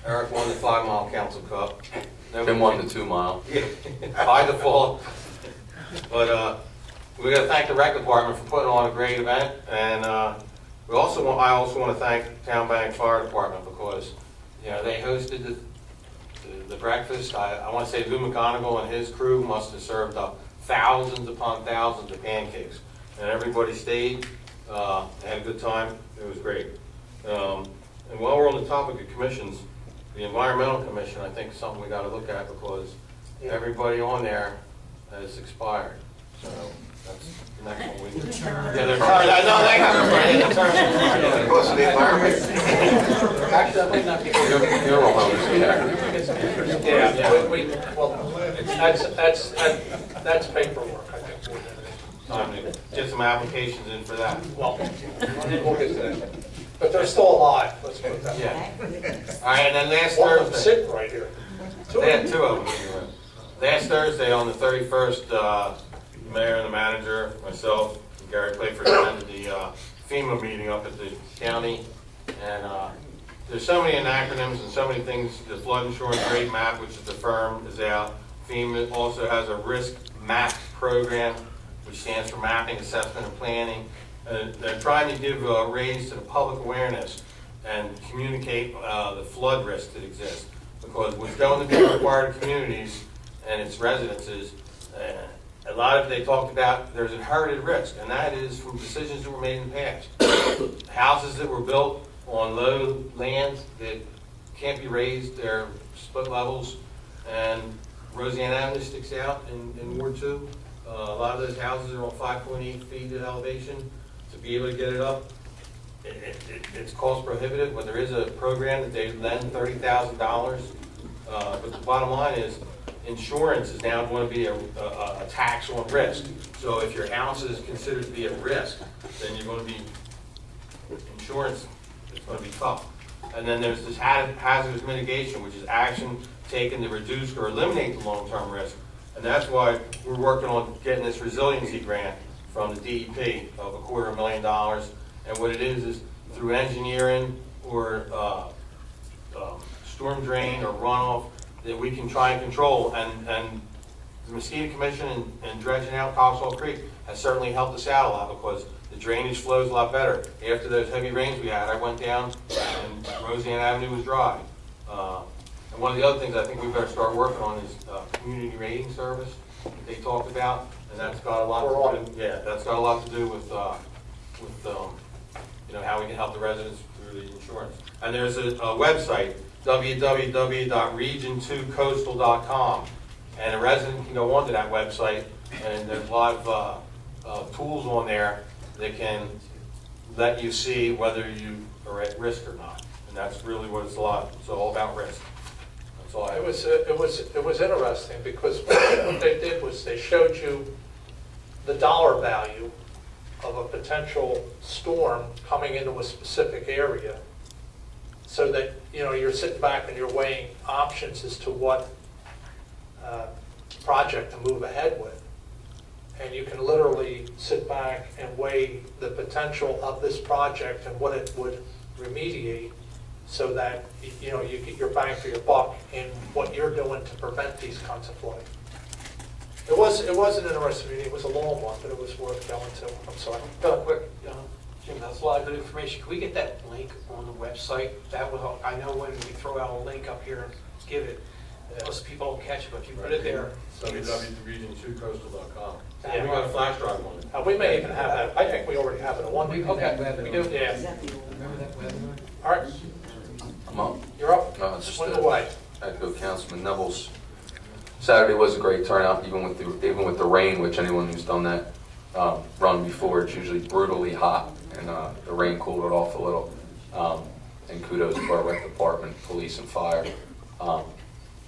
[SPEAKER 3] Eric won the 5-mile council cup.
[SPEAKER 8] Tim won the 2-mile.
[SPEAKER 3] Yeah, by default. But we got to thank the rec department for putting on a great event, and I also want to thank Town Bank Fire Department because they hosted the breakfast. I want to say Lou McGonigal and his crew must have served up thousands upon thousands of pancakes, and everybody stayed. They had a good time. It was great. And while we're on the topic of commissions, the Environmental Commission, I think, is something we got to look at because everybody on there has expired. So that's the next one we do. Yeah, they're tired. I know they have a
[SPEAKER 5] Because of the environment.
[SPEAKER 7] Actually, that might not be good.
[SPEAKER 8] You're wrong.
[SPEAKER 2] Yeah, well, that's paperwork, I think.
[SPEAKER 3] Time to get some applications in for that.
[SPEAKER 2] Well, we'll get to that. But they're still alive, let's put it that way.
[SPEAKER 3] Yeah. All right, and then last
[SPEAKER 2] One of them
[SPEAKER 3] Thursday.
[SPEAKER 2] sitting right here.
[SPEAKER 3] They had 2 of them. Last Thursday on the 31st, the mayor and the manager, myself, and Gary Playford attended the FEMA meeting up at the county. And there's so many acronyms and so many things. The flood insurance rate map, which is the firm, is out. FEMA also has a risk map program, which stands for mapping, assessment, and planning. They're trying to give a raise to the public awareness and communicate the flood risk that exists. Because what's going to be required of communities and its residences, a lot of they talked about there's inherited risk, and that is from decisions that were made in the past. Houses that were built on low land that can't be raised, they're split levels, and Roseanne Avenue sticks out in Ward 2. A lot of those houses are on 5.8 feet of elevation. To be able to get it up, it's cost prohibitive, but there is a program that they lend $30,000. But the bottom line is, insurance is now going to be a tax on risk. So if your house is considered to be at risk, then you're going to be, insurance is going to be tough. And then there's this hazardous mitigation, which is action taken to reduce or eliminate the long-term risk. And that's why we're working on getting this resiliency grant from the DEP of $250,000. And what it is through engineering or storm drain or runoff that we can try and control. And the mosquito commission and dredging out Coxwell Creek has certainly helped us out a lot because the drainage flows a lot better. After those heavy rains we had, I went down and Roseanne Avenue was dry. And one of the other things I think we better start working on is community rating service that they talked about, and that's got a lot to do. Yeah, that's got a lot to do with you know, how we can help the residents through the insurance. And there's a website, www.region2coastal.com, and a resident can go onto that website, and there's a lot of tools on there that can let you see whether you are at risk or not. And that's really what it's all about risk. That's all I have.
[SPEAKER 2] It was interesting because what they did was they showed you the dollar value of a potential storm coming into a specific area, so that you're sitting back and you're weighing options as to what project to move ahead with. And you can literally sit back and weigh the potential of this project and what it would remediate, so that you get your bang for your buck in what you're doing to prevent these kinds of flooding. It was an interesting meeting. It was a long one, but it was worth going to. I'm sorry.
[SPEAKER 7] Real quick, Jim, that's a lot of good information. Can we get that link on the website? That will help. I know when we throw out a link up here and give it, most people don't catch it, but if you put it there.
[SPEAKER 3] www.region2coastal.com.
[SPEAKER 2] Yeah,
[SPEAKER 3] we got a flash drive on it.
[SPEAKER 2] We may even have that. I think we already have it on one.
[SPEAKER 7] Okay, we do.
[SPEAKER 2] Yeah.
[SPEAKER 7] Remember that webinar?
[SPEAKER 2] All right.
[SPEAKER 8] I'm up.
[SPEAKER 2] You're up.
[SPEAKER 8] Just
[SPEAKER 2] Swing away.
[SPEAKER 8] Echo Councilman Neville's. Saturday was a great turnout, even with the rain, which anyone who's done that run before, it's usually brutally hot, and the rain cooled it off a little. And kudos to our rec department, police, and fire.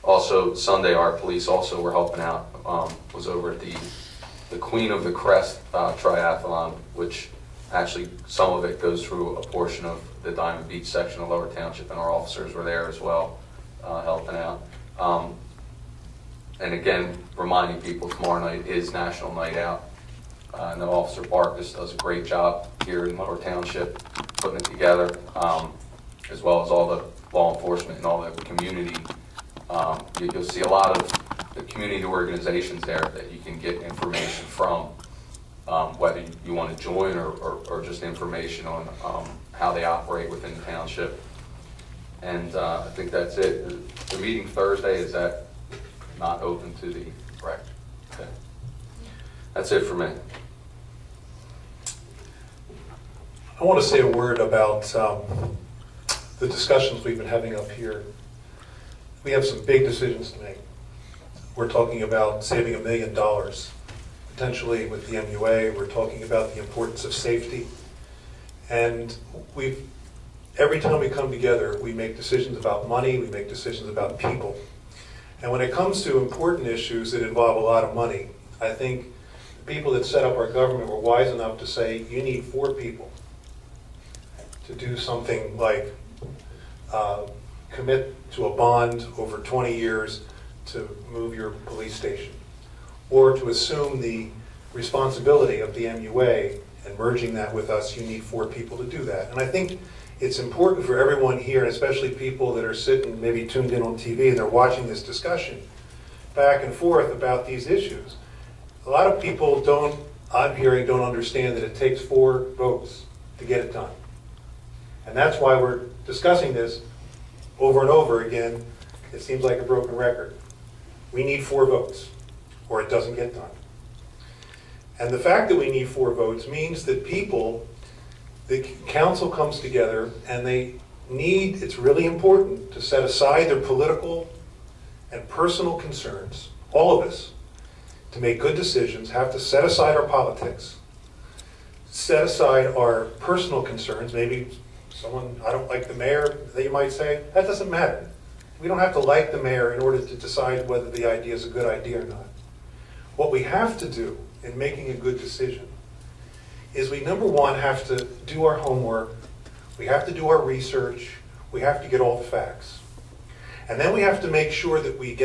[SPEAKER 8] Also, Sunday, our police also were helping out. Was over at the Queen of the Crest triathlon, which actually some of it goes through a portion of the Diamond Beach section of Lower Township, and our officers were there as well, helping out. And again, reminding people, tomorrow night is National Night Out. I know Officer Barkus does a great job here in Lower Township putting it together, as well as all the law enforcement and all the community. You'll see a lot of the community organizations there that you can get information from, whether you want to join or just information on how they operate within the township. And I think that's it. The meeting Thursday, is that not open to the rec? Okay. That's it for me.
[SPEAKER 6] I want to say a word about the discussions we've been having up here. We have some big decisions to make. We're talking about saving $1 million, potentially with the MUA. We're talking about the importance of safety. And every time we come together, we make decisions about money, we make decisions about people. And when it comes to important issues that involve a lot of money, I think the people that set up our government were wise enough to say, you need 4 people to do something like commit to a bond over 20 years to move your police station, or to assume the responsibility of the MUA and merging that with us. You need 4 people to do that. And I think it's important for everyone here, and especially people that are sitting, maybe tuned in on TV, and they're watching this discussion back and forth about these issues. A lot of people I'm hearing, don't understand that it takes 4 votes to get it done. And that's why we're discussing this over and over again. It seems like a broken record. We need 4 votes, or it doesn't get done. And the fact that we need 4 votes means that the council comes together, and it's really important to set aside their political and personal concerns, all of us, to make good decisions, have to set aside our politics, set aside our personal concerns. Maybe I don't like the mayor, they might say. That doesn't matter. We don't have to like the mayor in order to decide whether the idea is a good idea or not. What we have to do in making a good decision is we, number one, have to do our homework, we have to do our research, we have to get all the facts. And then we have to make sure that we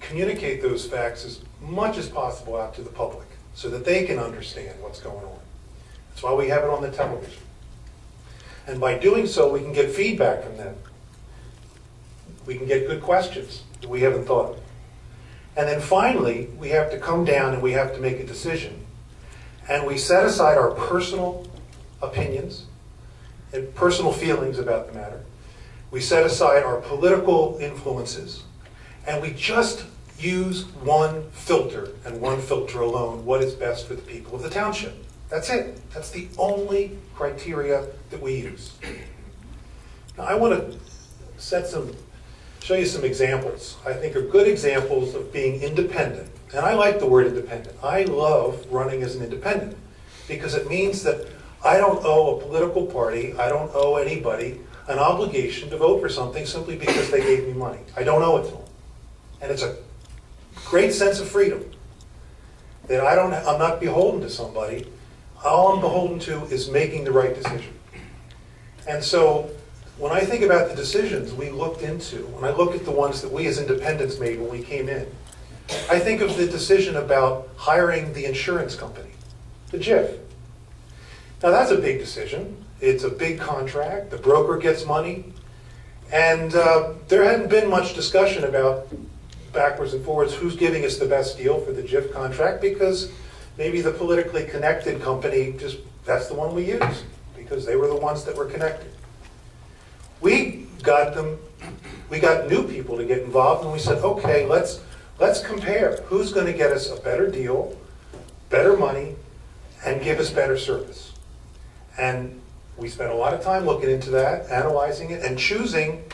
[SPEAKER 6] communicate those facts as much as possible out to the public so that they can understand what's going on. That's why we have it on the television. And by doing so, we can get feedback from them. We can get good questions that we haven't thought of. And then finally, we have to come down and we have to make a decision. And we set aside our personal opinions and personal feelings about the matter. We set aside our political influences. And we just use one filter, and one filter alone, what is best for the people of the township. That's it. That's the only criteria that we use. Now, I want to show you some examples I think are good examples of being independent. And I like the word independent. I love running as an independent because it means that I don't owe a political party, I don't owe anybody an obligation to vote for something simply because they gave me money. I don't owe it to them. And it's a great sense of freedom that I'm not beholden to somebody. All I'm beholden to is making the right decision. And so when I think about the decisions we looked into, when I look at the ones that we as independents made when we came in, I think of the decision about hiring the insurance company, the JIF. Now that's a big decision. It's a big contract. The broker gets money. And there hadn't been much discussion about backwards and forwards who's giving us the best deal for the JIF contract, because maybe the politically connected company, that's the one we used because they were the ones that were connected. We got new people to get involved, and we said, okay, let's compare who's going to get us a better deal, better money, and give us better service. And we spent a lot of time looking into that, analyzing it, and choosing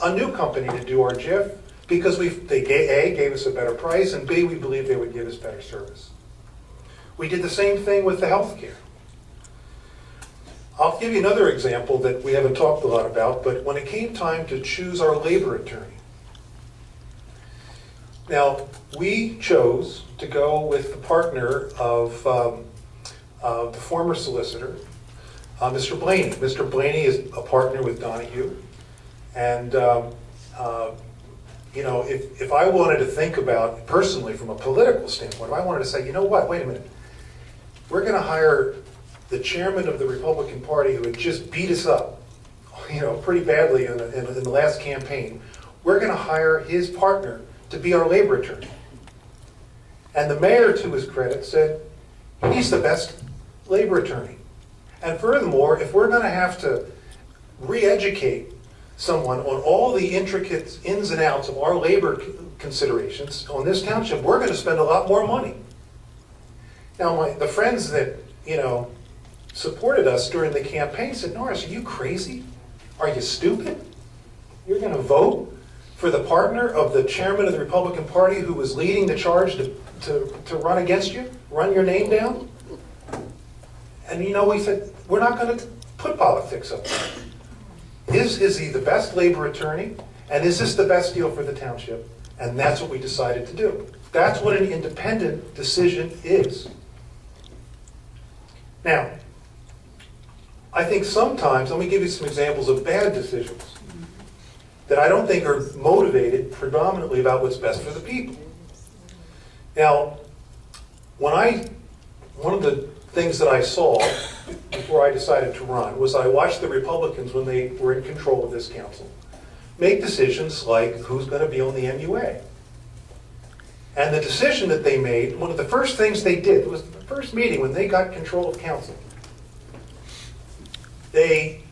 [SPEAKER 6] a new company to do our JIF because they gave us a better price, and B, we believed they would give us better service. We did the same thing with the healthcare. I'll give you another example that we haven't talked a lot about, but when it came time to choose our labor attorney, now we chose to go with the partner of the former solicitor, Mr. Blaney. Mr. Blaney is a partner with Donahue, and if I wanted to think about, personally, from a political standpoint, if I wanted to say, you know what, wait a minute, we're going to hire the chairman of the Republican Party who had just beat us up, pretty badly in the last campaign. We're going to hire his partner to be our labor attorney. And the mayor, to his credit, said he's the best labor attorney. And furthermore, if we're going to have to re-educate someone on all the intricate ins and outs of our labor considerations on this township, we're going to spend a lot more money. Now, the friends that, supported us during the campaign said, Norris, are you crazy? Are you stupid? You're going to vote for the partner of the chairman of the Republican Party who was leading the charge to run against you, run your name down? And we said, we're not going to put politics up there. Is he the best labor attorney? And is this the best deal for the township? And that's what we decided to do. That's what an independent decision is. Now, I think sometimes, let me give you some examples of bad decisions that I don't think are motivated predominantly about what's best for the people. Now, one of the things that I saw before I decided to run was I watched the Republicans, when they were in control of this council, make decisions like who's going to be on the MUA. And the decision that they made, one of the first things they did, was the first meeting when they got control of council. They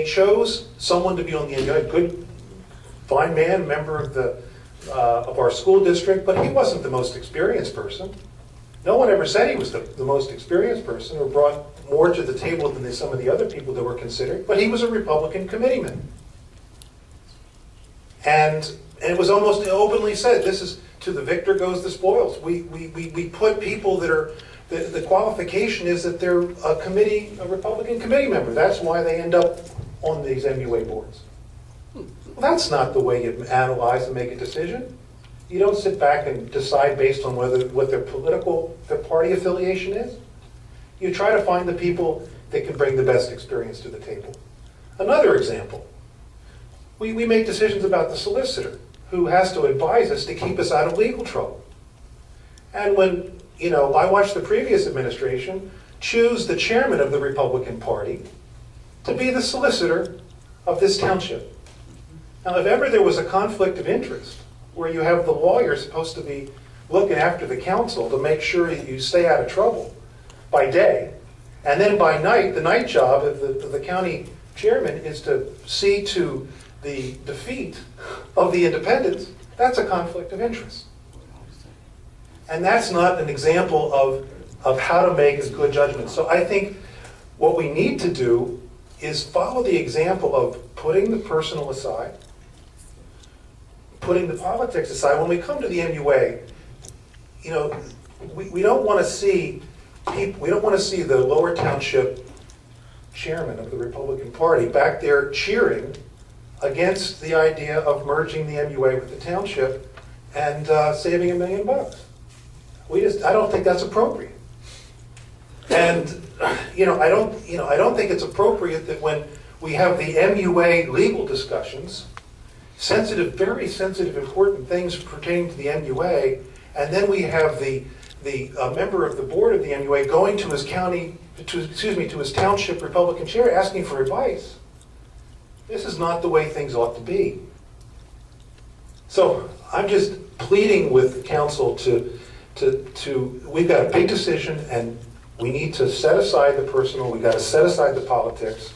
[SPEAKER 6] chose someone to be on the MUA, a good, fine man, member of our school district, but he wasn't the most experienced person. No one ever said he was the most experienced person or brought more to the table than some of the other people that were considered, but he was a Republican committeeman. And it was almost openly said, this is, to the victor goes the spoils. We put people that are, the qualification is that they're a Republican committee member. That's why they end up on these MUA boards. Well, that's not the way you analyze and make a decision. You don't sit back and decide based on what their party affiliation is. You try to find the people that can bring the best experience to the table. Another example, we make decisions about the solicitor who has to advise us to keep us out of legal trouble. And when, I watched the previous administration choose the chairman of the Republican Party to be the solicitor of this township. Now, if ever there was a conflict of interest where you have the lawyer supposed to be looking after the council to make sure that you stay out of trouble by day. And then by night, the night job of the county chairman is to see to the defeat of the independents. That's a conflict of interest. And that's not an example of how to make a good judgment. So I think what we need to do is follow the example of putting the personal aside, putting the politics aside. When we come to the MUA, you know, we don't want to see people, we don't want to see the Lower Township chairman of the Republican Party back there cheering against the idea of merging the MUA with the township and saving $1 million. I don't think that's appropriate. And I don't think it's appropriate that when we have the MUA legal discussions, sensitive, very sensitive, important things pertaining to the MUA, and then we have the member of the board of the MUA going to his to his township Republican chair asking for advice. This is not the way things ought to be. So I'm just pleading with the council we've got a big decision, and we need to set aside the personal, we've got to set aside the politics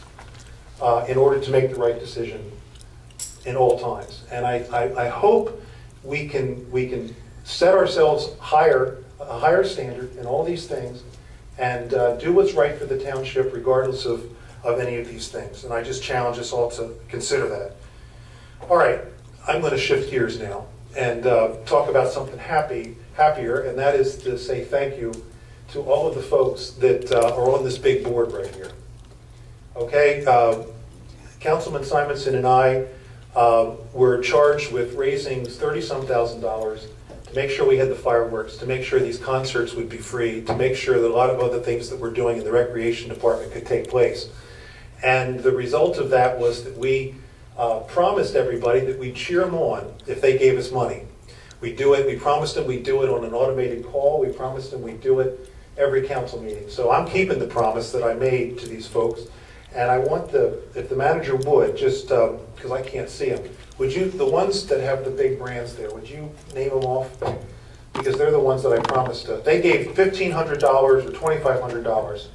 [SPEAKER 6] in order to make the right decision in all times. And I hope we can set ourselves a higher standard in all these things and do what's right for the township regardless of any of these things. And I just challenge us all to consider that. All right, I'm going to shift gears now and talk about something happier, and that is to say thank you to all of the folks that are on this big board right here. Okay, Councilman Simonson and I were charged with raising $30-some thousand to make sure we had the fireworks, to make sure these concerts would be free, to make sure that a lot of other things that we're doing in the recreation department could take place. And the result of that was that we promised everybody that we'd cheer them on if they gave us money. We do it. We promised them we'd do it on an automated call. We promised them we'd do it every council meeting. So I'm keeping the promise that I made to these folks. And I want if the manager would, just because I can't see them, would you, the ones that have the big brands there, would you name them off? Because they're the ones that I promised to. They gave $1,500 or $2,500,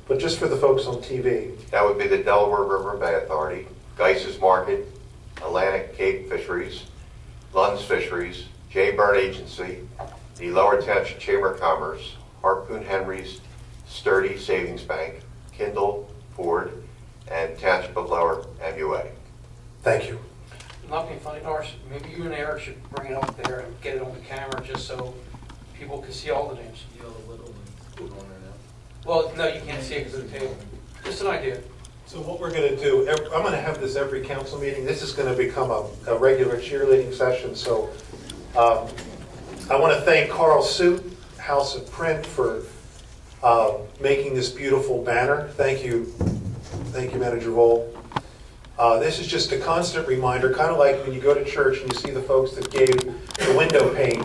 [SPEAKER 6] but just for the folks on TV.
[SPEAKER 12] That would be the Delaware River Bay Authority, Geis's Market, Atlantic Cape Fisheries, Lund's Fisheries, J. Byrne Agency, the Lower Township Chamber of Commerce, Harpoon Henry's, Sturdy Savings Bank, Kindle, Ford, and Township of Lower MUA.
[SPEAKER 6] Thank you.
[SPEAKER 7] Not being funny, Norris, maybe you and Eric should bring it up there and get it on the camera just so people can see all the names. Well, no, you can't see it because of the table. Just an idea.
[SPEAKER 6] So what we're going to do, I'm going to have this every council meeting. This is going to become a regular cheerleading session. So I want to thank Carl Suit, House of Print, for making this beautiful banner. Thank you, Manager Vole. This is just a constant reminder, kind of like when you go to church and you see the folks that gave the window pane.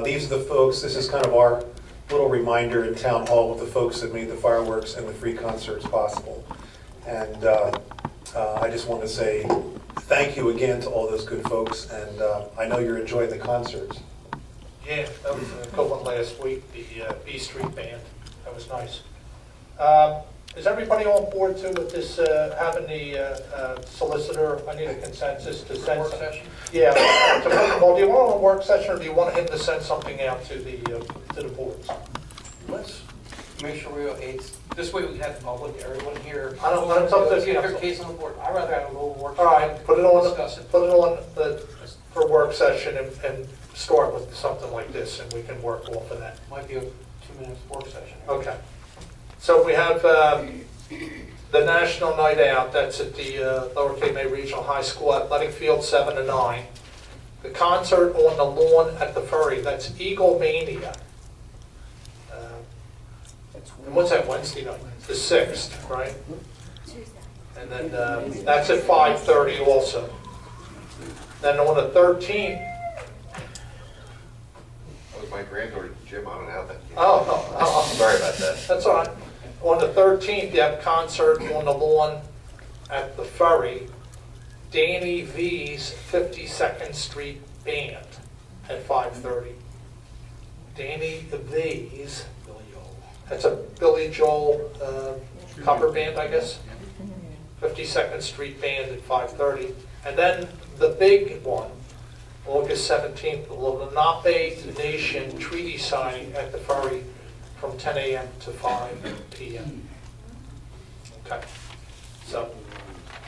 [SPEAKER 6] These are the folks, this is kind of our little reminder in Town Hall of the folks that made the fireworks and the free concerts possible. And I just want to say thank you again to all those good folks, and I know you're enjoying the concerts.
[SPEAKER 2] Yeah, that was a good one last week, the B Street Band. That was nice. Is everybody on board too with this, having the solicitor, I need a consensus to send
[SPEAKER 7] Work session?
[SPEAKER 2] Yeah. Well, do you want a work session or do you want him to send something out to the boards?
[SPEAKER 7] Let's make sure this way we can have the public, everyone here.
[SPEAKER 2] I don't know.
[SPEAKER 7] Let's get their case on the board. I'd rather have a little work.
[SPEAKER 2] All right, put it on
[SPEAKER 7] Discuss it.
[SPEAKER 2] for work session and start with something like this and we can work off of that.
[SPEAKER 7] Might be a 2 minutes work session.
[SPEAKER 2] Okay. So we have the National Night Out, that's at the Lower Cape May Regional High School Athletic Field, 7 to 9. The concert on the lawn at the Ferry, that's Eagle Mania. And what's that, Wednesday night? The 6th, right? And then that's at 5:30 also. Then on the 13th.
[SPEAKER 12] That was my granddaughter, Jim, I don't know how that came.
[SPEAKER 2] Oh.
[SPEAKER 12] Sorry about that.
[SPEAKER 2] That's all right. On the 13th, you have a concert on the lawn at the Ferry, Danny V's 52nd Street band at 5:30. Danny V's, that's a Billy Joel cover band, I guess. 52nd Street Band at 5:30. And then the big one, August 17th, the Lenape Nation treaty signing at the ferry from 10 a.m. to 5 p.m. Okay. So,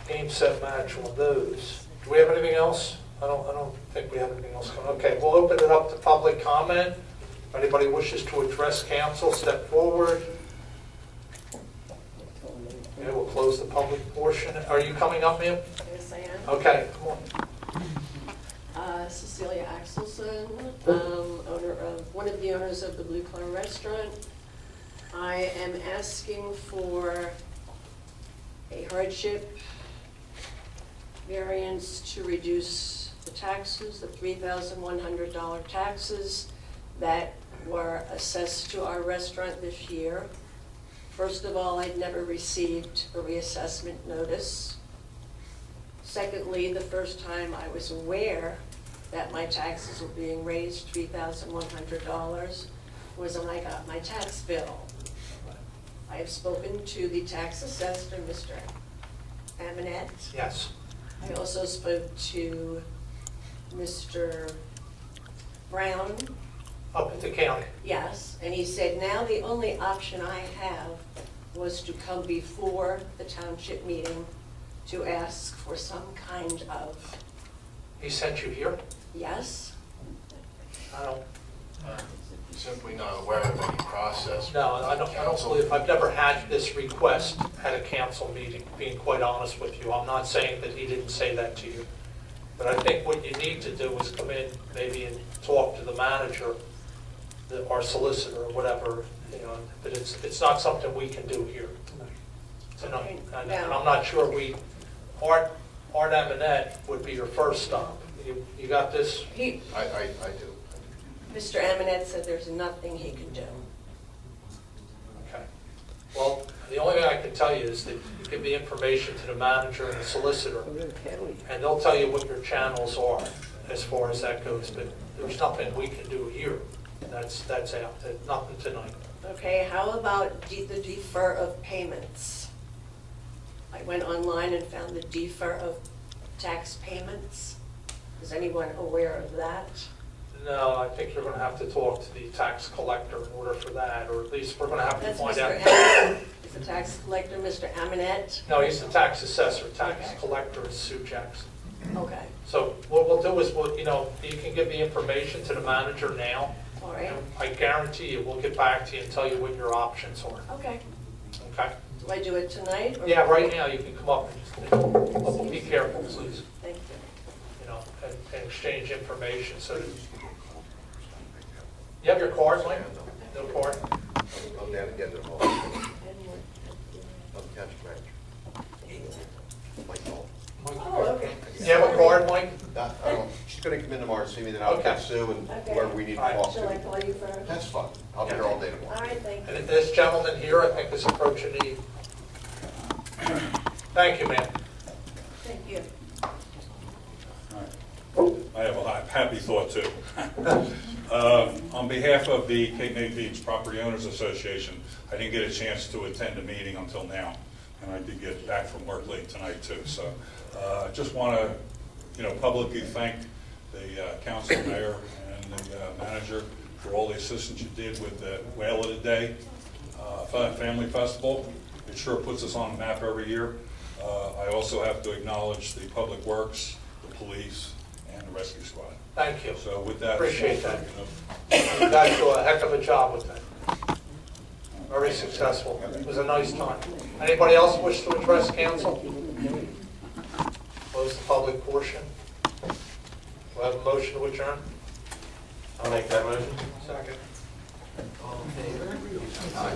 [SPEAKER 2] game, set, match on those. Do we have anything else? I don't think we have anything else going. Okay, we'll open it up to public comment. If anybody wishes to address council, step forward. Okay, we'll close the public portion. Are you coming up, ma'am?
[SPEAKER 13] Yes, I am.
[SPEAKER 2] Okay, come on.
[SPEAKER 13] Cecilia Axelson, one of the owners of the Blue Car Restaurant. I am asking for a hardship variance to reduce the taxes, the $3,100 taxes that were assessed to our restaurant this year. First of all, I'd never received a reassessment notice. Secondly, the first time I was aware that my taxes were being raised $3,100 was when I got my tax bill. I have spoken to the tax assessor, Mr. Aminette.
[SPEAKER 2] Yes.
[SPEAKER 13] I also spoke to Mr. Brown.
[SPEAKER 2] Up at the county.
[SPEAKER 13] Yes, and he said now the only option I have was to come before the township meeting to ask for some kind of...
[SPEAKER 2] He sent you here?
[SPEAKER 13] Yes.
[SPEAKER 2] I don't...
[SPEAKER 5] Simply not aware of any process.
[SPEAKER 2] No, I don't believe, I've never had this request at a council meeting, being quite honest with you. I'm not saying that he didn't say that to you. But I think what you need to do is come in maybe and talk to the manager, our solicitor or whatever, you know, but it's not something we can do here tonight. And I'm not sure Art Aminette would be your first stop. You got this?
[SPEAKER 5] I do.
[SPEAKER 13] Mr. Aminette said there's nothing he can do.
[SPEAKER 2] Okay. Well, the only thing I can tell you is that you give the information to the manager and the solicitor, and they'll tell you what your channels are as far as that goes, but there's nothing we can do here. That's out. Nothing tonight.
[SPEAKER 13] Okay, how about the defer of payments? I went online and found the defer of tax payments. Is anyone aware of that?
[SPEAKER 2] No, I think you're going to have to talk to the tax collector in order for that, or at least we're going to have to
[SPEAKER 13] That's
[SPEAKER 2] find
[SPEAKER 13] Mr.
[SPEAKER 2] out.
[SPEAKER 13] Aminette. Is the tax collector Mr. Aminette?
[SPEAKER 2] No, he's the tax assessor. Tax collector is Sue Jackson.
[SPEAKER 13] Okay.
[SPEAKER 2] So what we'll do is, you can give the information to the manager now.
[SPEAKER 13] All right.
[SPEAKER 2] And I guarantee you, we'll get back to you and tell you what your options are.
[SPEAKER 13] Okay.
[SPEAKER 2] Okay?
[SPEAKER 13] Do I do it tonight? Or
[SPEAKER 2] Yeah, right now you can come up and be careful, please.
[SPEAKER 13] Thank you.
[SPEAKER 2] You know, and exchange information so that. You have your card, Mike? No card?
[SPEAKER 12] I'm down again to the hall. I'm Township manager. Mike Hall.
[SPEAKER 13] Oh, okay.
[SPEAKER 2] You have a card, Mike?
[SPEAKER 12] I don't, she's gonna come in tomorrow and see me, then I'll
[SPEAKER 2] Okay.
[SPEAKER 12] get Sue and whoever we need to talk
[SPEAKER 13] Shall I
[SPEAKER 12] to.
[SPEAKER 13] call you first?
[SPEAKER 12] That's fine. I'll be here all day tomorrow.
[SPEAKER 13] All right, thank you.
[SPEAKER 2] And this gentleman here, I think, is approaching the. Thank you, ma'am.
[SPEAKER 13] Thank you.
[SPEAKER 14] I have a happy thought too. On behalf of the Cape May Beach Property Owners Association, I didn't get a chance to attend the meeting until now, and I did get back from work late tonight too. So I just want to, publicly thank the council, mayor, and the manager for all the assistance you did with the Whale of the Day Family Festival. It sure puts us on the map every year. I also have to acknowledge the Public Works, the police, and the rescue squad.
[SPEAKER 2] Thank you.
[SPEAKER 14] So with that.
[SPEAKER 2] Appreciate that. You guys do a heck of a job with that. Very successful. It was a nice time. Anybody else wish to address council? Close the public portion. We'll have a motion to adjourn.
[SPEAKER 3] I'll make that motion.
[SPEAKER 2] Second. All in favor? Aye.